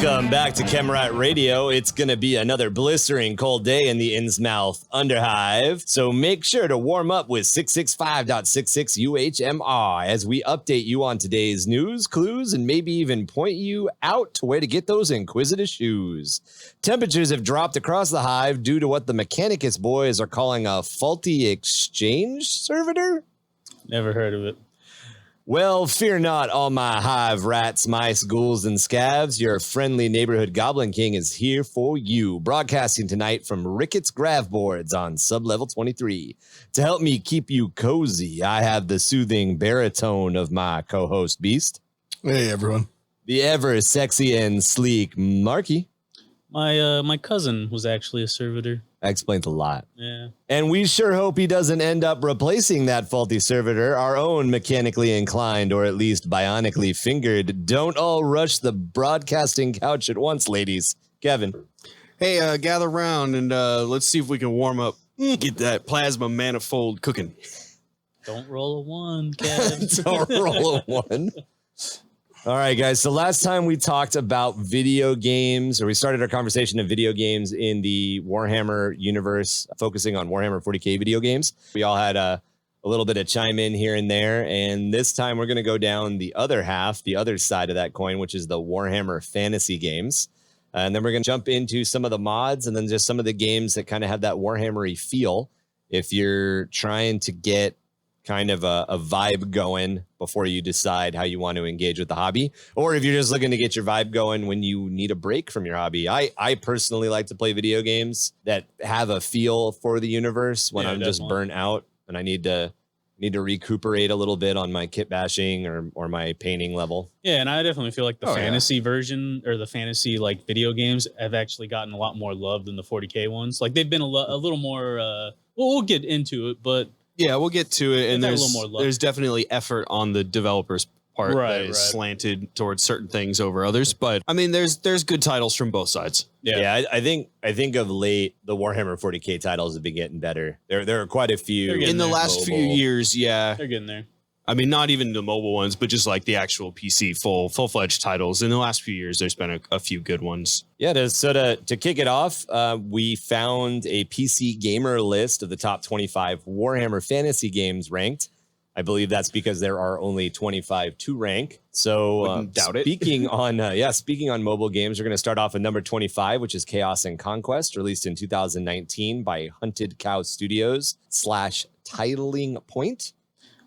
Welcome back to Chemrat Radio. It's going to be another blistering cold day in the Innsmouth under Hive, so make sure to warm up with 665.66 UHMR as we update you on today's news, clues, and maybe even point you out to where to get those inquisitive shoes. Temperatures have dropped across the Hive due to what the Mechanicus boys are calling a faulty exchange servitor? Never heard of it. Well, fear not, all my hive rats, mice, ghouls, and scavs. Your friendly neighborhood Goblin King is here for you, broadcasting tonight from Ricketts Grav Boards on Sublevel 23. To help me keep you cozy, I have the soothing baritone of my co-host Beast. Hey, everyone. The ever sexy and sleek Marky. My cousin was actually a servitor. That explains a lot. Yeah. And we sure hope he doesn't end up replacing that faulty servitor, our own mechanically inclined or at least bionically fingered. Don't all rush the broadcasting couch at once, ladies. Kevin. Hey, gather round and let's see if we can warm up. Get that plasma manifold cooking. Don't roll a one, Kevin. Don't roll a one. All right, guys. So last time we talked about video games, or we started our conversation of video games in the Warhammer universe, focusing on Warhammer 40k video games. We all had a little bit of chime in here and there. And this time we're going to go down the other half, the other side of that coin, which is the Warhammer fantasy games. And then we're going to jump into some of the mods and then just some of the games that kind of have that Warhammer-y feel. If you're trying to get kind of a vibe going before you decide how you want to engage with the hobby, or if you're just looking to get your vibe going when you need a break from your hobby. I personally like to play video games that have a feel for the universe when I'm definitely just burnt out and I need to recuperate a little bit on my kit bashing or my painting level. Yeah, and I definitely feel like the fantasy version or the fantasy like video games have actually gotten a lot more love than the 40k ones. Like they've been a little more well, we'll get into it, but yeah, we'll get to it. And there's definitely effort on the developers' part that is slanted towards certain things over others. But I mean, there's good titles from both sides. Yeah, I think of late the Warhammer 40k titles have been getting better. There are quite a few in the last few years. Yeah, they're getting there. I mean, not even the mobile ones, but just like the actual PC full-fledged titles. In the last few years, there's been a few good ones. Yeah, to kick it off, we found a PC gamer list of the top 25 Warhammer fantasy games ranked. I believe that's because there are only 25 to rank. So doubt it. Speaking on mobile games, we're going to start off with number 25, which is Chaos and Conquest, released in 2019 by Hunted Cow Studios /Titling Point.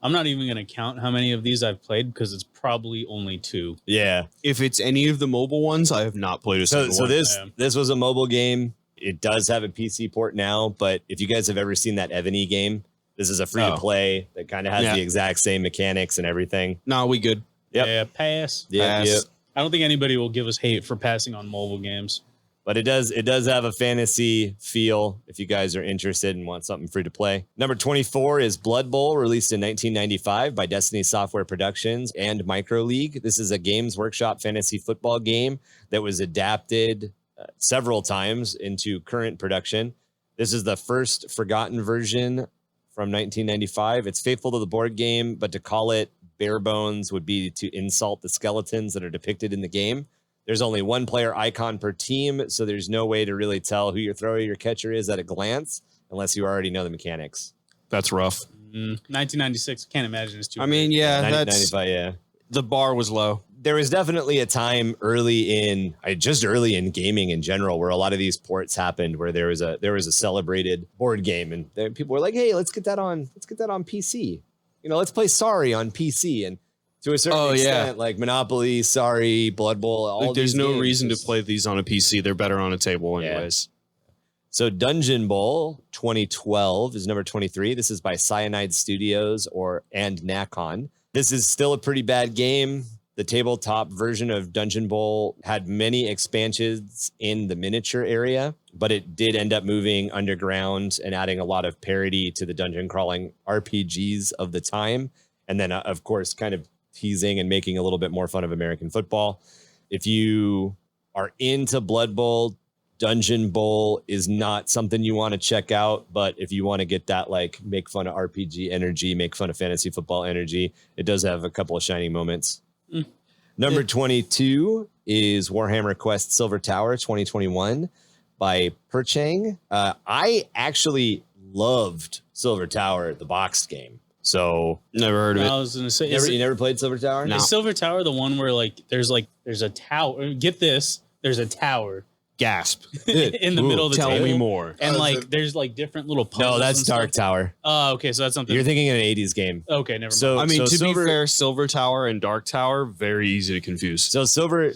I'm not even going to count how many of these I've played because it's probably only 2. Yeah. If it's any of the mobile ones, I have not played a single one. So this was a mobile game. It does have a PC port now, but if you guys have ever seen that Ebony game, this is a free-to-play that kind of has the exact same mechanics and everything. No, we good. Yep. Yeah, pass. Yep. I don't think anybody will give us hate for passing on mobile games. But it does have a fantasy feel if you guys are interested and want something free to play. Number 24 is Blood Bowl, released in 1995 by Destiny Software Productions and Micro League. This is a Games Workshop fantasy football game that was adapted several times into current production. This is the first forgotten version from 1995. It's faithful to the board game, but to call it bare bones would be to insult the skeletons that are depicted in the game. There's only one player icon per team, so there's no way to really tell who your thrower, your catcher is at a glance, unless you already know the mechanics. That's rough. 1996, I can't imagine it's too. I mean, yeah, 1995, yeah. The bar was low. There was definitely a time early in gaming in general where a lot of these ports happened, where there was a celebrated board game, and people were like, "Hey, let's get that on PC. Let's play Sorry on PC." And to a certain extent, like Monopoly, Sorry, Blood Bowl, there's no reason to play these on a PC. They're better on a table anyways. Yeah. So Dungeon Bowl 2012 is number 23. This is by Cyanide Studios and Nacon. This is still a pretty bad game. The tabletop version of Dungeon Bowl had many expansions in the miniature area, but it did end up moving underground and adding a lot of parody to the dungeon crawling RPGs of the time. And then, of course, kind of teasing and making a little bit more fun of American football. If you are into Blood Bowl, Dungeon Bowl is not something you want to check out, but if you want to get that like make fun of RPG energy, make fun of fantasy football energy, it does have a couple of shining moments. Number 22 is Warhammer Quest Silver Tower 2021 by Perchang. I actually loved Silver Tower, the boxed game. So never heard of it. I was gonna say, you never played Silver Tower? No. Is Silver Tower the one where there's a tower? Get this, there's a tower. Gasp. In the middle of the table. Tell me more. And there's different little puzzles. No, that's Dark Tower. Oh, okay, so that's something. You're thinking of an 80s game. Okay, never mind. So I mean, to be fair, Silver Tower and Dark Tower, very easy to confuse. So Silver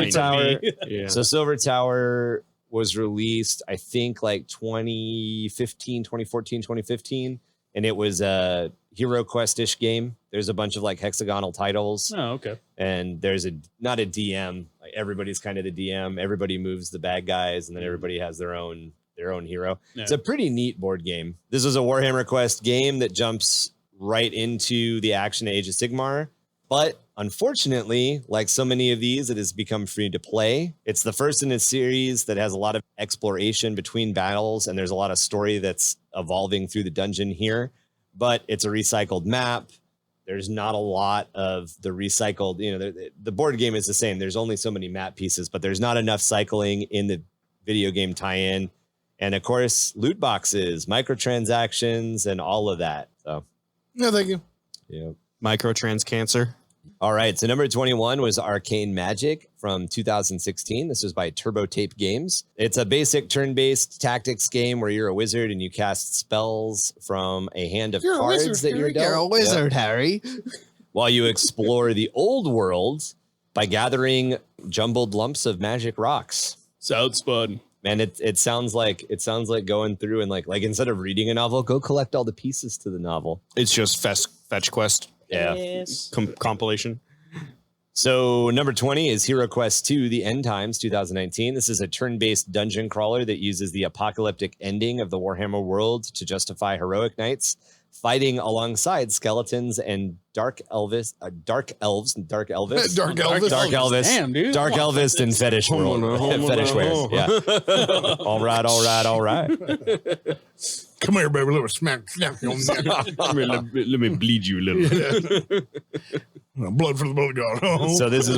Tower. Yeah. So Silver Tower was released, I think, like 2014, 2015, and it was a Hero Quest-ish game. There's a bunch of hexagonal titles. Oh, okay. And there's not a DM. Like everybody's kind of the DM. Everybody moves the bad guys, and then everybody has their own hero. Yeah. It's a pretty neat board game. This is a Warhammer Quest game that jumps right into the action Age of Sigmar. But unfortunately, like so many of these, it has become free to play. It's the first in a series that has a lot of exploration between battles, and there's a lot of story that's evolving through the dungeon here. But it's a recycled map. There's not a lot of the recycled, the board game is the same. There's only so many map pieces, but there's not enough cycling in the video game tie-in. And of course, loot boxes, microtransactions, and all of that. So, no, thank you. Yeah. Microtrans cancer. All right. So number 21 was Arcane Magic from 2016. This was by Turbo Tape Games. It's a basic turn-based tactics game where you're a wizard and you cast spells from a hand of cards that you're dealt. You're a wizard, Harry. While you explore the old world by gathering jumbled lumps of magic rocks. Sounds fun. Man, it sounds like going through and like instead of reading a novel, go collect all the pieces to the novel. It's just fetch quest. Yeah. Yes. Compilation. So number 20 is Hero Quest 2, The End Times 2019. This is a turn-based dungeon crawler that uses the apocalyptic ending of the Warhammer world to justify heroic knights fighting alongside skeletons and dark Elvis. Damn, dude. Dark Elvis and fetish world. Fetish wares. Yeah. All right. Come here, baby. Let me smack you on the neck. Let me bleed you a little. Blood for the blood god. So this is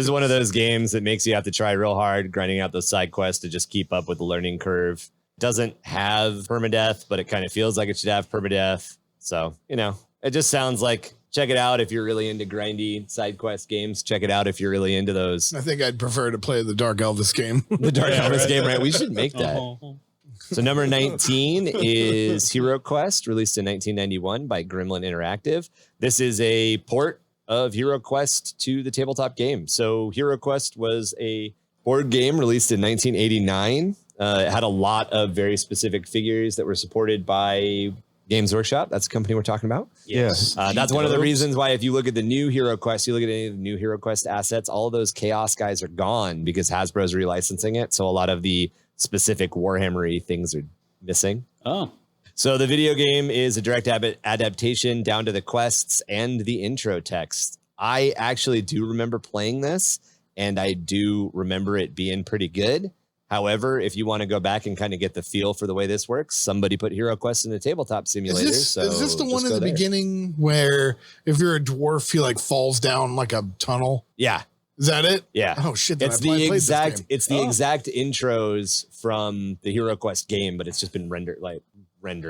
one of those games that makes you have to try real hard, grinding out those side quests to just keep up with the learning curve. Doesn't have permadeath, but it kind of feels like it should have permadeath. So, it just sounds like, check it out if you're really into grindy side quest games. Check it out if you're really into those. I think I'd prefer to play the Dark Elvis game. The Dark Elvis game, right? We should make that. So number 19 is Hero Quest, released in 1991 by Gremlin Interactive. This is a port of Hero Quest to the tabletop game. So Hero Quest was a board game released in 1989. It had a lot of very specific figures that were supported by Games Workshop. That's the company we're talking about. Yes. That's one of the reasons why if you look at the new Hero Quest, you look at any of the new Hero Quest assets, all of those Chaos guys are gone because Hasbro's relicensing it. So a lot of the specific Warhammer-y things are missing. Oh. So the video game is a direct adaptation down to the quests and the intro text. I actually do remember playing this, and I do remember it being pretty good. However, if you want to go back and kind of get the feel for the way this works, somebody put Hero Quest in a tabletop simulator. Is this the one in the beginning where if you're a dwarf, you falls down like a tunnel? Yeah. Is that it? Yeah. Oh shit! It's the exact intros from the Hero Quest game, but it's just been rendered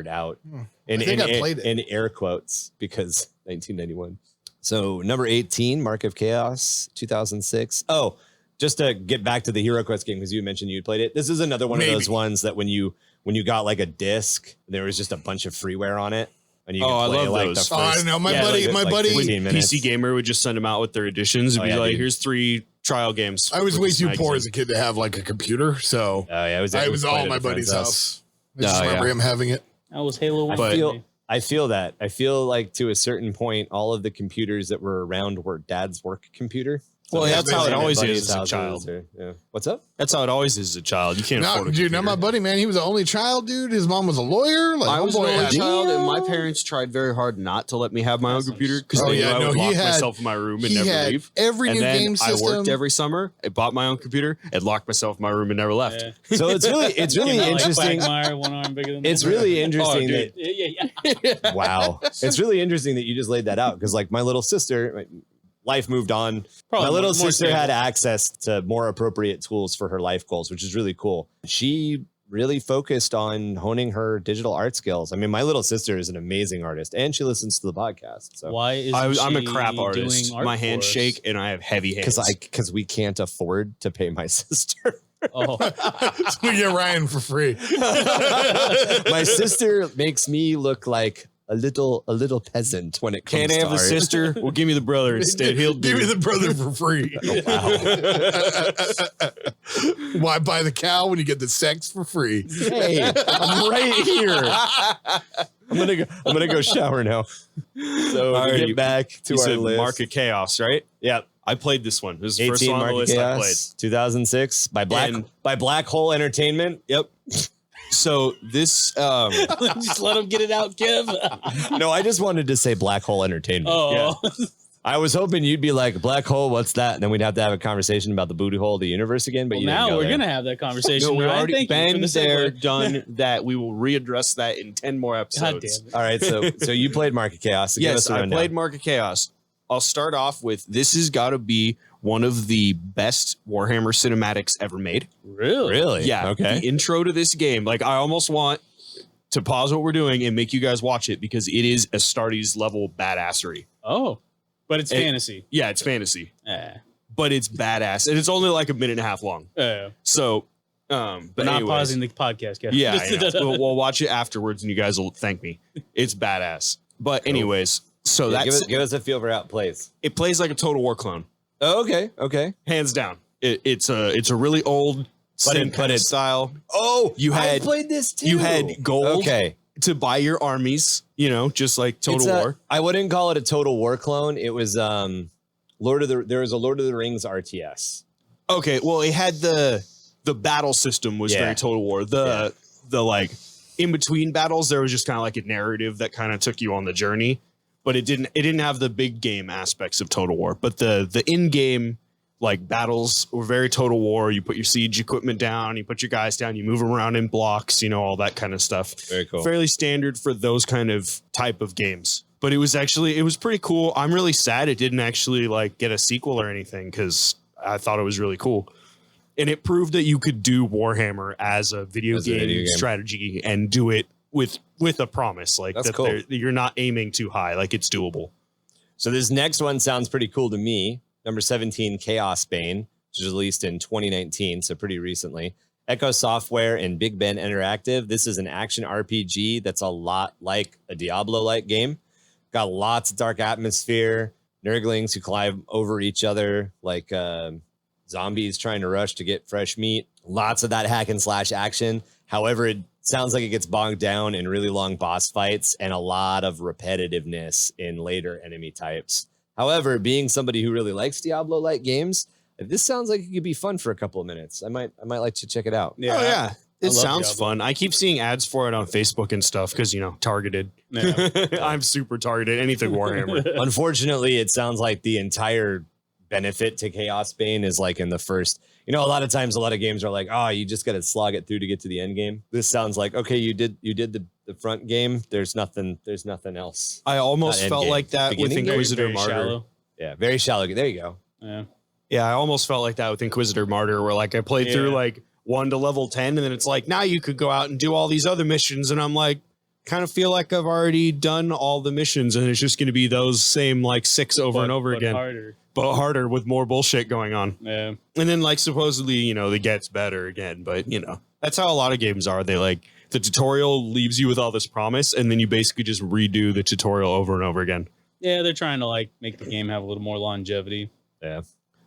out in air quotes because 1991. So number 18, Mark of Chaos, 2006. Oh. Just to get back to the Hero Quest game, because you mentioned you played it. This is another one of those ones that when you got like a disc, there was just a bunch of freeware on it. And you I love those. I don't know. My buddy, PC Gamer would just send them out with their editions and be like, "Here's 3 trial games." I was way too poor as a kid to have like a computer, so it was all at my buddy's house. I just remember him having it. That was Halo 1. I feel that. I feel like to a certain point, all of the computers that were around were dad's work computer. Well, that's how it always is as a child. What's up? That's how it always is as a child. You can't afford a dude. Now my buddy, man, he was the only child, dude. His mom was a lawyer. I was the only child, and my parents tried very hard not to let me have my own computer because they knew I would lock myself in my room and never leave. Every new game system. I worked every summer. I bought my own computer and locked myself in my room and never left. Yeah. So it's really interesting. One arm bigger than it's really interesting that. Wow, it's really interesting that you just laid that out because like my little sister. life moved on. Probably My little more sister stable. had access to more appropriate tools for her life goals, which is really cool. She really focused on honing her digital art skills. I mean, my little sister is an amazing artist, and she listens to the podcast. So Why is I'm a crap artist. My hands shake, and I have heavy hands. Because we can't afford to pay my sister. Oh, So we get Ryan for free. My sister makes me look like a little peasant when it comes Can't to have the art. sister. Well, give me the brother instead. He'll Give me the brother for free. Why buy the cow when you get the sex for free? Hey, I'm right here. I'm gonna go shower now. So All to right, get back to You our said list. Mark of Chaos, right? Yep. I played this one. This is the first 18 one on the Mark list I played. Chaos, 2006 by Black Hole Entertainment. Yep. So this just let him get it out, Kev. No, I just wanted to say Black Hole Entertainment. Oh, I was hoping you'd be like, Black Hole, what's that? And then we'd have to have a conversation about the booty hole of the universe again. But well, you didn't now go we're there. gonna have that conversation. no, we Ryan. already Thank you for been the there, segue. done that. We will readdress that in 10 more God episodes. damn it. All right, so you played Mark of Chaos. So give Yes, us a I rundown. played Mark of Chaos. I'll start off with this has got to be one of the best Warhammer cinematics ever made. Really? Yeah. Okay. The intro to this game, like I almost want to pause what we're doing and make you guys watch it because it is Astartes level badassery. Oh, but it's fantasy. Yeah, it's fantasy, Eh. but it's badass, and it's only like a minute and a half long. So, but not anyways. pausing the podcast, Kev. Yeah, I know. we'll watch it afterwards, and you guys will thank me. It's badass. But anyways, so Yeah, that's give us a feel for how it plays. it. Plays like a Total War clone, Oh, okay. hands down. It's a really old sim kind of style. Oh, I I played this too. You had gold Okay. to buy your armies, just like Total War. I wouldn't call it a Total War clone. It was there was a Lord of the Rings RTS. Okay, well, it had the battle system was Yeah. very Total War. The like in between battles, there was just kind of like a narrative that kind of took you on the journey, but it didn't have the big game aspects of Total War. But the in game like battles were very Total War. You put your siege equipment down, you put your guys down, you move around in blocks, all that kind of stuff. Very cool. Fairly standard for those kind of type of games. But it was pretty cool. I'm really sad it didn't actually like get a sequel or anything because I thought it was really cool. And it proved that you could do Warhammer as a video game strategy and do it with a promise. Like That's that cool. You're not aiming too high. Like it's doable. So this next one sounds pretty cool to me. Number 17, Chaos Bane, which was released in 2019, so pretty recently. Echo Software and Big Ben Interactive. This is an action RPG that's a lot like a Diablo-like game. Got lots of dark atmosphere, nurglings who climb over each other like zombies trying to rush to get fresh meat. Lots of that hack and slash action. However, it sounds like it gets bogged down in really long boss fights and a lot of repetitiveness in later enemy types. However, being somebody who really likes Diablo-like games, this sounds like it could be fun for a couple of minutes. I might like to check it out. Yeah. Oh, yeah. It sounds Diablo. fun. I keep seeing ads for it on Facebook and stuff because, targeted. Yeah. I'm super targeted. Anything Warhammer. Unfortunately, it sounds like the entire benefit to Chaos Bane is like in the first, a lot of times a lot of games are like, oh, you just got to slog it through to get to the end game. This sounds like, okay, you did the front game. There's nothing else. I almost Not felt endgame. like that with Beginning? Inquisitor very Martyr. shallow. Yeah, very shallow. There you go. Yeah. Yeah, I almost felt like that with Inquisitor Martyr, where like I played through like 1 to level 10, and then it's like, now you could go out and do all these other missions, and I'm like, kind of feel like I've already done all the missions, and it's just going to be those same like 6 over and over again, Harder. but harder with more bullshit going on. Yeah. And then like supposedly, it gets better again, but that's how a lot of games are. They like the tutorial leaves you with all this promise, and then you basically just redo the tutorial over and over again. Yeah, they're trying to like make the game have a little more longevity. Yeah.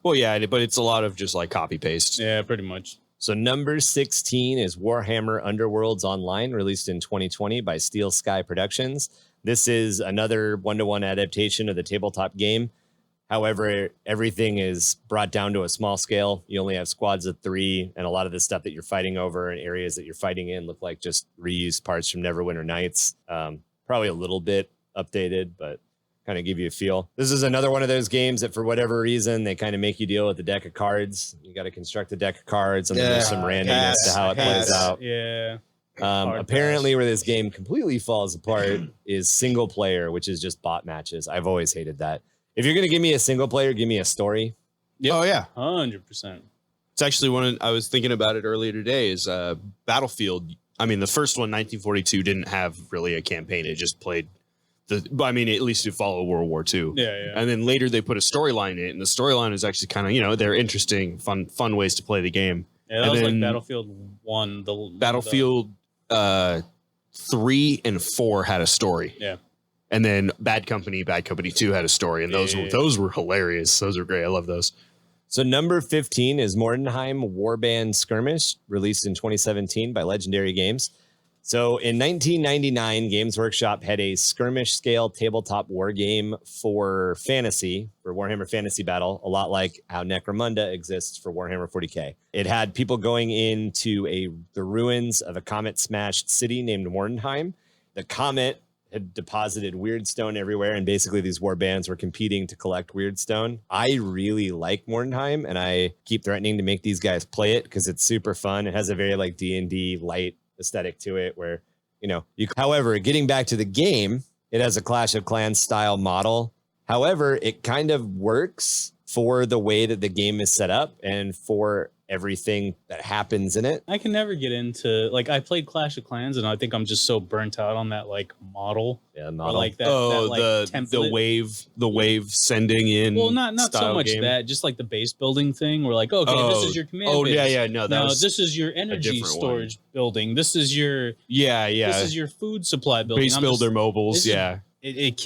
Well, yeah, but it's a lot of just like copy paste. Yeah, pretty much. So number 16 is Warhammer Underworlds Online, released in 2020 by Steel Sky Productions. This is another one-to-one adaptation of the tabletop game. However, everything is brought down to a small scale. You only have squads of 3, and a lot of the stuff that you're fighting over and areas that you're fighting in look like just reused parts from Neverwinter Nights. Probably a little bit updated, but kind of give you a feel. This is another one of those games that for whatever reason, they kind of make you deal with a deck of cards. You got to construct a deck of cards, and then there's some randomness to how it plays out. Yeah. Apparently where this game completely falls apart is single player, which is just bot matches. I've always hated that. If you're going to give me a single player, give me a story. Yep. Oh, yeah. 100%. It's actually I was thinking about it earlier today is Battlefield. I mean, the first one, 1942, didn't have really a campaign. It just played at least to follow World War II. Yeah. And then later they put a storyline in it, and the storyline is actually kind of, they're interesting, fun ways to play the game. Yeah, that was like Battlefield 1. Battlefield 3 and 4 had a story. Yeah. And then Bad Company 2 had a story, and those were hilarious. Those were great. I love those. So number 15 is Mordenheim Warband Skirmish, released in 2017 by Legendary Games. So in 1999, Games Workshop had a skirmish scale tabletop war game for fantasy, for Warhammer Fantasy Battle, a lot like how Necromunda exists for Warhammer 40k. It had people going into the ruins of a comet-smashed city named Mordenheim. The comet had deposited Weirdstone everywhere, and basically these war bands were competing to collect Weirdstone. I really like Mordenheim, and I keep threatening to make these guys play it because it's super fun. It has a very like D&D light aesthetic to it where, however, getting back to the game, it has a Clash of Clans style model. However, it kind of works for the way that the game is set up and for everything that happens in it. I can never get into I played Clash of Clans, and I think I'm just so burnt out on that model. Yeah, model. Or like that. The wave sending in. Well, not so much game. That, just like the base building thing. We're like, okay, this is your command base. Yeah. No, this is your energy storage building. This is your This is your food supply building. Base builder mobiles. Yeah.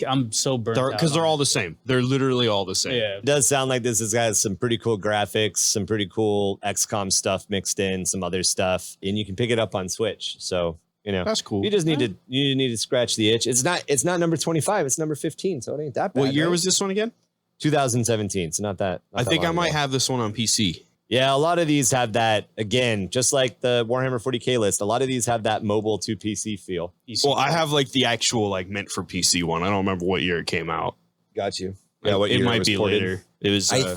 I'm so burnt out because they're all the same. They're literally all the same. Yeah. It does sound like this has got some pretty cool graphics, some pretty cool XCOM stuff mixed in, some other stuff, and you can pick it up on Switch. So that's cool. You just need to scratch the itch. It's not number 25. It's number 15. So it ain't that bad. What year was this one again? 2017. So not that. I think I might have this one on PC. Yeah, a lot of these have that, again, just like the Warhammer 40k list, a lot of these have that mobile to PC feel. Well, I have the actual meant for PC one. I don't remember what year it came out. Got you. Yeah, what year it might be ported. Later. It was. I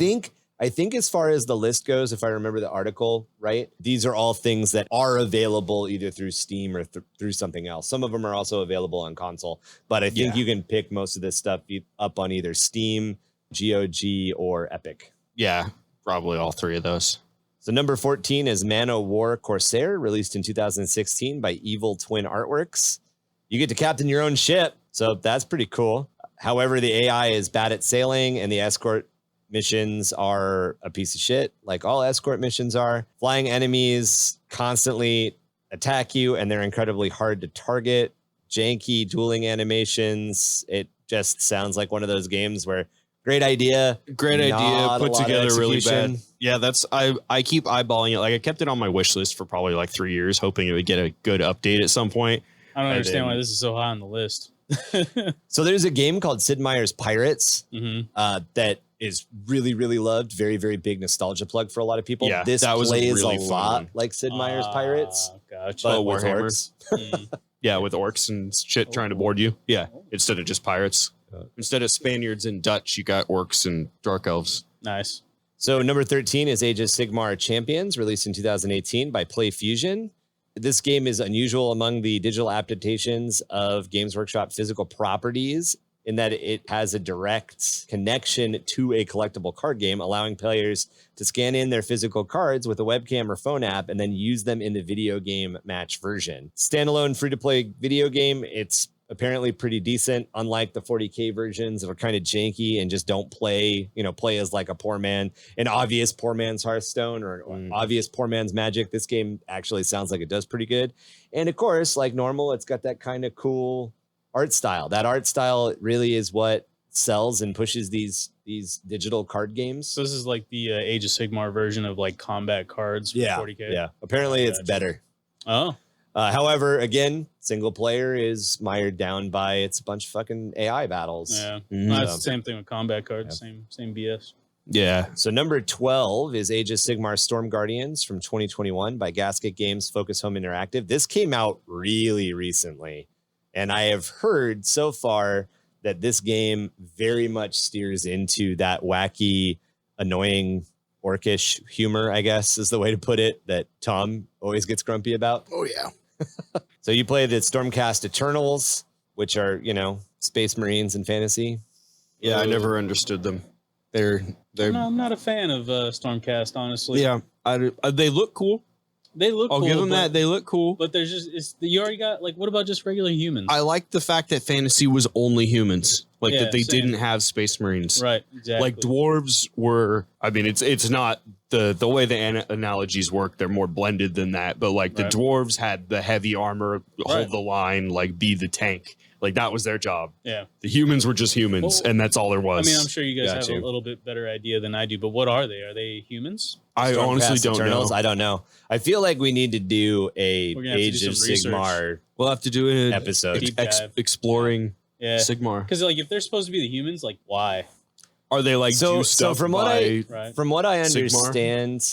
think as far as the list goes, if I remember the article right, these are all things that are available either through Steam or through something else. Some of them are also available on console, but I think you can pick most of this stuff up on either Steam, GOG, or Epic. Yeah. Probably all three of those. So number 14 is Man o' War Corsair, released in 2016 by Evil Twin Artworks. You get to captain your own ship, so that's pretty cool. However, the AI is bad at sailing, and the escort missions are a piece of shit, like all escort missions are. Flying enemies constantly attack you, and they're incredibly hard to target. Janky dueling animations. It just sounds like one of those games where Great idea, put together really bad. Yeah, I keep eyeballing it. I kept it on my wish list for probably 3 years, hoping it would get a good update at some point. I don't understand why this is so high on the list. So there's a game called Sid Meier's Pirates that is really, really loved. Very, very big nostalgia plug for a lot of people. Yeah, this plays really a lot like Sid Meier's Pirates. Gotcha. But with orcs. Yeah, with orcs and shit trying to board you. Yeah, instead of just pirates. Instead of Spaniards and Dutch, you got orcs and dark elves. Nice. So number 13 is Age of Sigmar Champions, released in 2018 by PlayFusion. This game is unusual among the digital adaptations of Games Workshop physical properties in that it has a direct connection to a collectible card game, allowing players to scan in their physical cards with a webcam or phone app and then use them in the video game match version. Standalone free-to-play video game, it's apparently pretty decent, unlike the 40k versions that are kind of janky and just don't play as like a poor man, an obvious poor man's Hearthstone or obvious poor man's Magic. This game actually sounds like it does pretty good. And of course, like normal, it's got that kind of cool art style. That art style really is what sells and pushes these digital card games. So this is like the Age of Sigmar version of combat cards for 40k? Yeah, apparently it's better. Oh. However, again, single player is mired down by it's a bunch of fucking AI battles. Yeah, that's the same thing with combat cards. Yeah. Same BS. Yeah. So number 12 is Age of Sigmar Storm Guardians from 2021 by Gasket Games Focus Home Interactive. This came out really recently, and I have heard so far that this game very much steers into that wacky, annoying, orcish humor, I guess is the way to put it, that Tom always gets grumpy about. Oh, yeah. So you play the Stormcast Eternals, which are, Space Marines and fantasy. Yeah, I never understood them. They're No, I'm not a fan of Stormcast, honestly. yeah. They look cool. They look I'll cool. give them that. They look cool. But there's just you already got like, what about just regular humans? I like the fact that fantasy was only humans, like Yeah, that they same. didn't have space marines. Right, exactly. Like dwarves were. I mean, it's not the way the analogies work. They're more blended than that. But like the Right. dwarves had the heavy armor, hold the line, like be the tank. Like that was their job. Yeah. The humans were just humans, and that's all there was. I mean, I'm sure you guys have a little bit better idea than I do, but what are they? Are they humans? I honestly don't Eternals? know. I don't know. I feel like we need to do a We're gonna have to Age do of some research. Sigmar We'll have to do an episode. Deep dive. exploring Yeah. Sigmar. Because like if they're supposed to be the humans, like why? Are they like juiced so up from what by- Right. from what I Sigmar? understand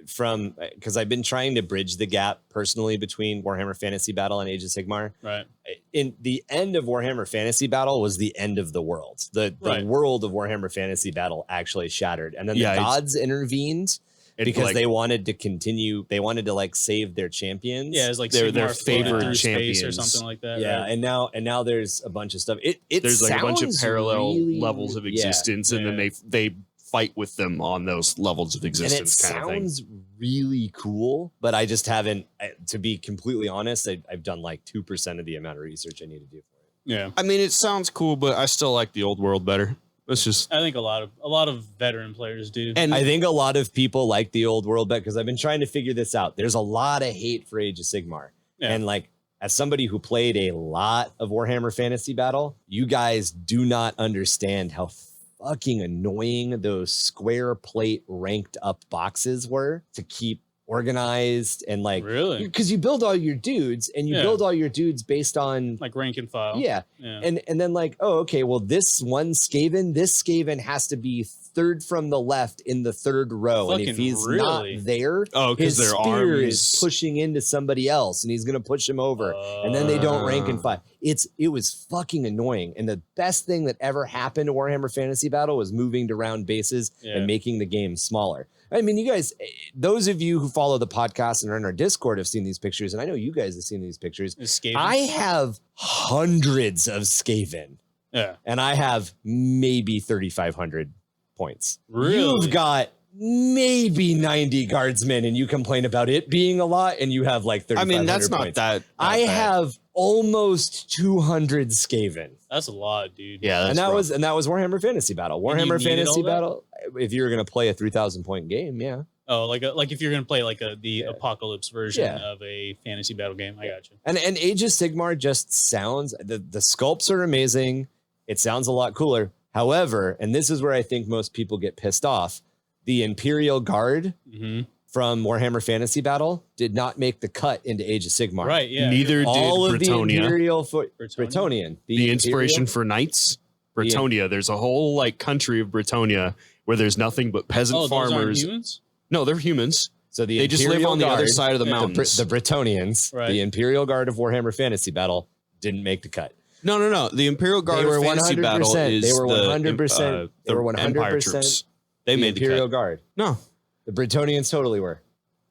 from because I've been trying to bridge the gap personally between Warhammer Fantasy Battle and Age of Sigmar. Right. In the end of Warhammer Fantasy Battle was the end of the world. The Right. world of Warhammer Fantasy Battle actually shattered, and then the Yeah, it's- gods intervened because like- they wanted to continue. They wanted to like save their champions. Yeah, it's like They're their Sigmar floated favorite through space or champions. something like that. Yeah, right? and now there's a bunch of stuff. It There's like a bunch of sounds parallel really- levels of yeah. existence, and then they fight with them on those levels of And it existence, kind of thing. sounds really cool, but I just haven't. To be completely honest, I've done like 2% of the amount of research I need to do for it. Yeah. I mean, it sounds cool, but I still like the old world better. It's just I think a lot of veteran players do. and I think a lot of people like the old world bet because I've been trying to figure this out. There's a lot of hate for Age of Sigmar, Yeah. and like as somebody who played a lot of Warhammer Fantasy Battle, you guys do not understand how fucking annoying those square plate ranked up boxes were to keep organized and like Really? because you build all your dudes and you Yeah. build all your dudes based on Like rank and file. yeah. Yeah. And then like, oh, okay, well, this Skaven has to be third from the left in the third row. And if Fucking he's really? not there, oh, because his their spear arms is pushing into somebody else and he's gonna push him over. And then they don't rank and file. It was fucking annoying. And the best thing that ever happened to Warhammer Fantasy Battle was moving to round bases Yeah. and making the game smaller. I mean, you guys, those of you who follow the podcast and are in our Discord have seen these pictures, and I know you guys have seen these pictures. Skaven? I have hundreds of Skaven, Yeah. and I have maybe 3,500 points. Really? You've got maybe 90 guardsmen, and you complain about it being a lot, and you have like 3,500 I mean, that's not points. that. I bad. have almost 200 Skaven. That's a lot, dude. Yeah, that's And that rough. was Warhammer Fantasy Battle. And you Warhammer needed Fantasy all that? Battle, if you were going to play a 3,000 point game, yeah. Oh, like if you're gonna play like the apocalypse version Yeah. of a fantasy battle game, I got you. And Age of Sigmar just sounds the sculpts are amazing. It sounds a lot cooler. However, and this is where I think most people get pissed off, the Imperial Guard Mm-hmm. from Warhammer Fantasy Battle did not make the cut into Age of Sigmar. Right? Yeah. Neither All did of the Bretonia. Imperial Bretonia? Bretonian. The inspiration for knights, Bretonia. There's a whole like country of Bretonia where there's nothing but peasant Oh, those aren't farmers. humans? No, they're humans. So the They just live Imperial on the other Guard, side of the Yeah, mountains. the Bretonians, Right. the Imperial Guard of Warhammer Fantasy Battle didn't make the cut. No. The Imperial Guard They were of Fantasy 100%. Battle is They were the, 100%. They were the Empire 100% troops. They the made the Imperial cut. Guard. No, The Bretonians totally were.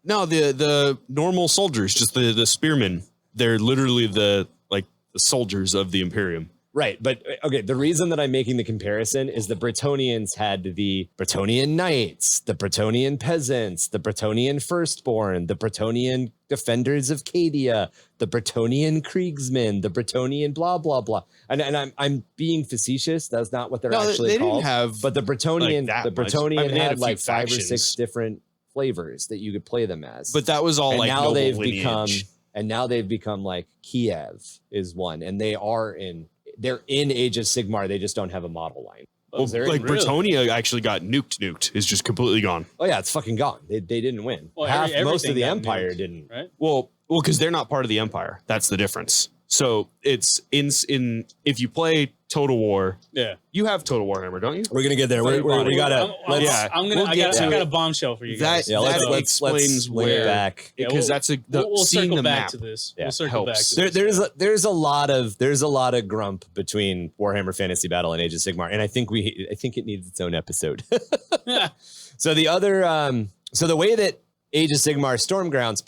no, the normal soldiers, just the spearmen. They're literally the soldiers of the Imperium. Right, but okay, the reason that I'm making the comparison is the Bretonians had the Bretonian knights, the Bretonian peasants, the Bretonian firstborn, the Bretonian defenders of Cadia, the Bretonian kriegsmen, the Bretonian blah blah blah. And I'm being facetious. That's not what they're No, actually they called. didn't have. But the Bretonian, that the much. Bretonian I mean, they had had a like few 5 or factions. 6 different flavors that you could play them as. But that was all and like now noble they've lineage. become like Kiev is one, and they're in Age of Sigmar. They just don't have a model line. Well, like really? Bretonia actually got nuked. Is just completely gone. Oh yeah, it's fucking gone. They didn't win. Well, Most everything of the got Empire nuked, didn't. right? Well, because they're not part of the Empire. That's the difference. So it's in if you play Total War, Yeah. you have Total Warhammer, don't you? We're gonna get there. We gotta. I got a bombshell for you guys. That, Yeah, that let's explains link where back. Yeah, because we'll- that's We'll seeing circle the back map. to this. Yeah, We'll circle back helps. to this. There's a lot of grump between Warhammer Fantasy Battle and Age of Sigmar, and I think it needs its own episode. So the other, so the way that Age of Sigmar Stormground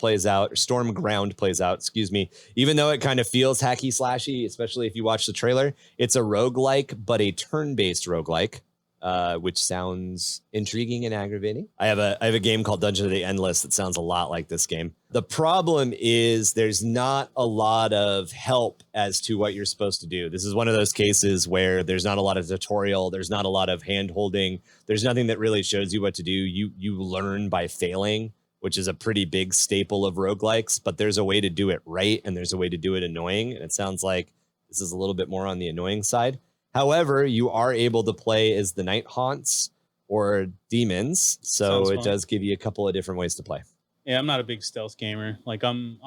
plays out, excuse me. Even though it kind of feels hacky slashy, especially if you watch the trailer, it's a roguelike, but a turn-based roguelike, which sounds intriguing and aggravating. I have a game called Dungeon of the Endless that sounds a lot like this game. The problem is there's not a lot of help as to what you're supposed to do. This is one of those cases where there's not a lot of tutorial, there's not a lot of hand-holding, there's nothing that really shows you what to do. You learn by failing, which is a pretty big staple of roguelikes, but there's a way to do it right, and there's a way to do it annoying, and it sounds like this is a little bit more on the annoying side. However, you are able to play as the Night Haunts or demons, so it does give you a couple of different ways to play. Yeah, I'm not a big stealth gamer. Like I'm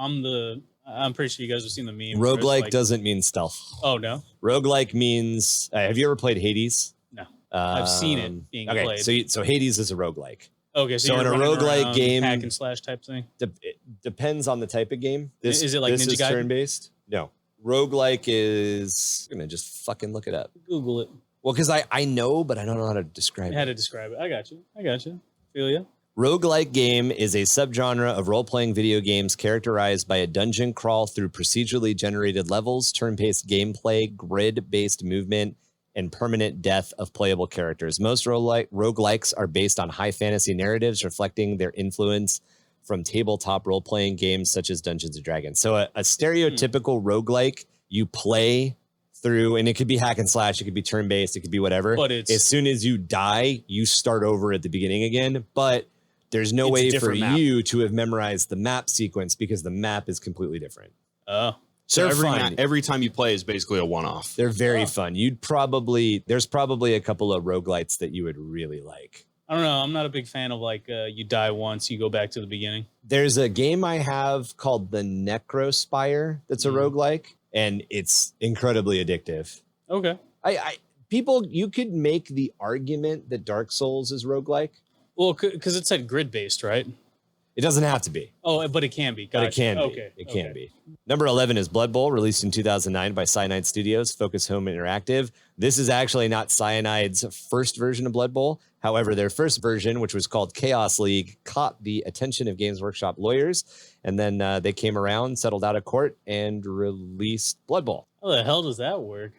pretty sure you guys have seen the meme. Roguelike doesn't mean stealth. Oh no. Roguelike means have you ever played Hades? No. I've seen it being played. So Hades is a roguelike. Okay, so in a roguelike game, hack and slash type thing. It depends on the type of game. Is it like this Ninja is Gaiden? Turn-based? No. Roguelike is... I'm going to just fucking look it up. Google it. Well, because I know, but I don't know how to describe it. How to describe it. I got you. Feel ya. Roguelike game is a subgenre of role-playing video games characterized by a dungeon crawl through procedurally generated levels, turn-based gameplay, grid-based movement, and permanent death of playable characters. Most roguelikes are based on high fantasy narratives reflecting their influence from tabletop role-playing games such as Dungeons & Dragons. So a stereotypical roguelike you play through, and it could be hack and slash, it could be turn-based, it could be whatever. But as soon as you die, you start over at the beginning again. But there's no way for you to have memorized the map sequence because the map is completely different. Oh. So every time you play is basically a one-off. They're very fun. There's probably a couple of roguelites that you would really like. I don't know. I'm not a big fan of you die once, you go back to the beginning. There's a game I have called the Necrospire that's a roguelike, and it's incredibly addictive. Okay. You could make the argument that Dark Souls is roguelike. Well, because it said grid-based, right? It doesn't have to be. Oh, but it can be. But it can be. It can be. Number 11 is Blood Bowl, released in 2009 by Cyanide Studios, Focus Home Interactive. This is actually not Cyanide's first version of Blood Bowl. However, their first version, which was called Chaos League, caught the attention of Games Workshop lawyers. And then they came around, settled out of court, and released Blood Bowl. How the hell does that work?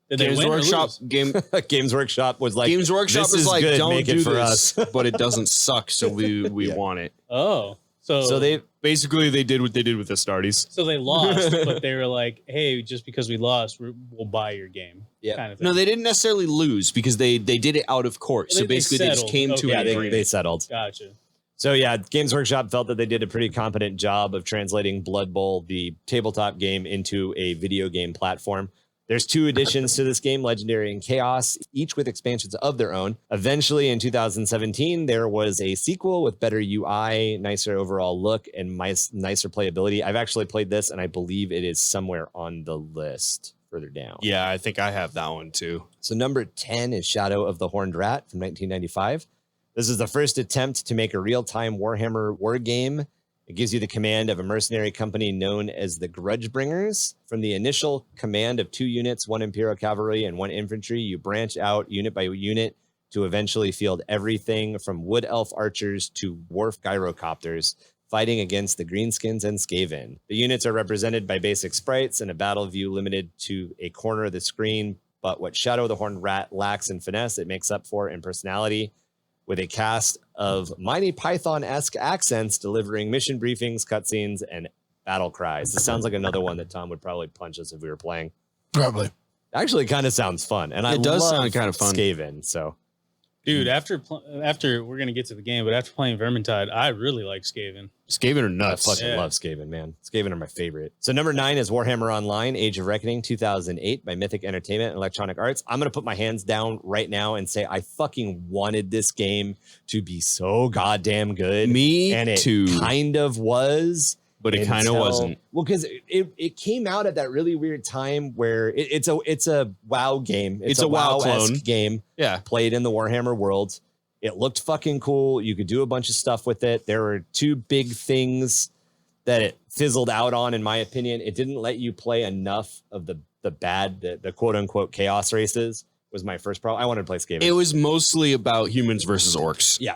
Games Workshop Games Workshop was like, Games Workshop this is like, good, don't make do it for this, us. but it doesn't suck, so we want it. Oh, so they basically they did what they did with the Astartes. So they lost, but they were like, "Hey, just because we lost, we'll buy your game." Yeah. Kind of thing. No, they didn't necessarily lose because they did it out of court. Well, so basically, they just came to an agreement. They settled. Gotcha. So yeah, Games Workshop felt that they did a pretty competent job of translating Blood Bowl, the tabletop game, into a video game platform. There's 2 additions to this game, Legendary and Chaos, each with expansions of their own. Eventually, in 2017, there was a sequel with better UI, nicer overall look, and nicer playability. I've actually played this, and I believe it is somewhere on the list further down. Yeah, I think I have that one too. So number 10 is Shadow of the Horned Rat from 1995. This is the first attempt to make a real-time Warhammer war game. It gives you the command of a mercenary company known as the Grudgebringers. From the initial command of 2 units, 1 Imperial Cavalry and 1 Infantry, you branch out unit by unit to eventually field everything from Wood Elf Archers to Dwarf Gyrocopters, fighting against the Greenskins and Skaven. The units are represented by basic sprites and a battle view limited to a corner of the screen, but what Shadow of the Horned Rat lacks in finesse, it makes up for in personality, with a cast of Monty Python-esque accents delivering mission briefings, cutscenes, and battle cries. This sounds like another one that Tom would probably punch us if we were playing. Probably. Actually, kind of sounds fun. And it does sound kind of fun. Skaven, so. Dude, after we're going to get to the game, but after playing Vermintide, I really like Skaven. Skaven are nuts. I fucking love Skaven, man. Skaven are my favorite. So number 9 is Warhammer Online, Age of Reckoning, 2008 by Mythic Entertainment and Electronic Arts. I'm going to put my hands down right now and say I fucking wanted this game to be so goddamn good. Me and it too. Kind of was. But it kind of wasn't. Well, because it came out at that really weird time where it's a WoW game. It's a WoW clone game. Yeah. Played in the Warhammer world. It looked fucking cool. You could do a bunch of stuff with it. There were 2 big things that it fizzled out on, in my opinion. It didn't let you play enough of the quote unquote chaos races was my first problem. I wanted to play Skaven. It was mostly about humans versus orcs. Yeah.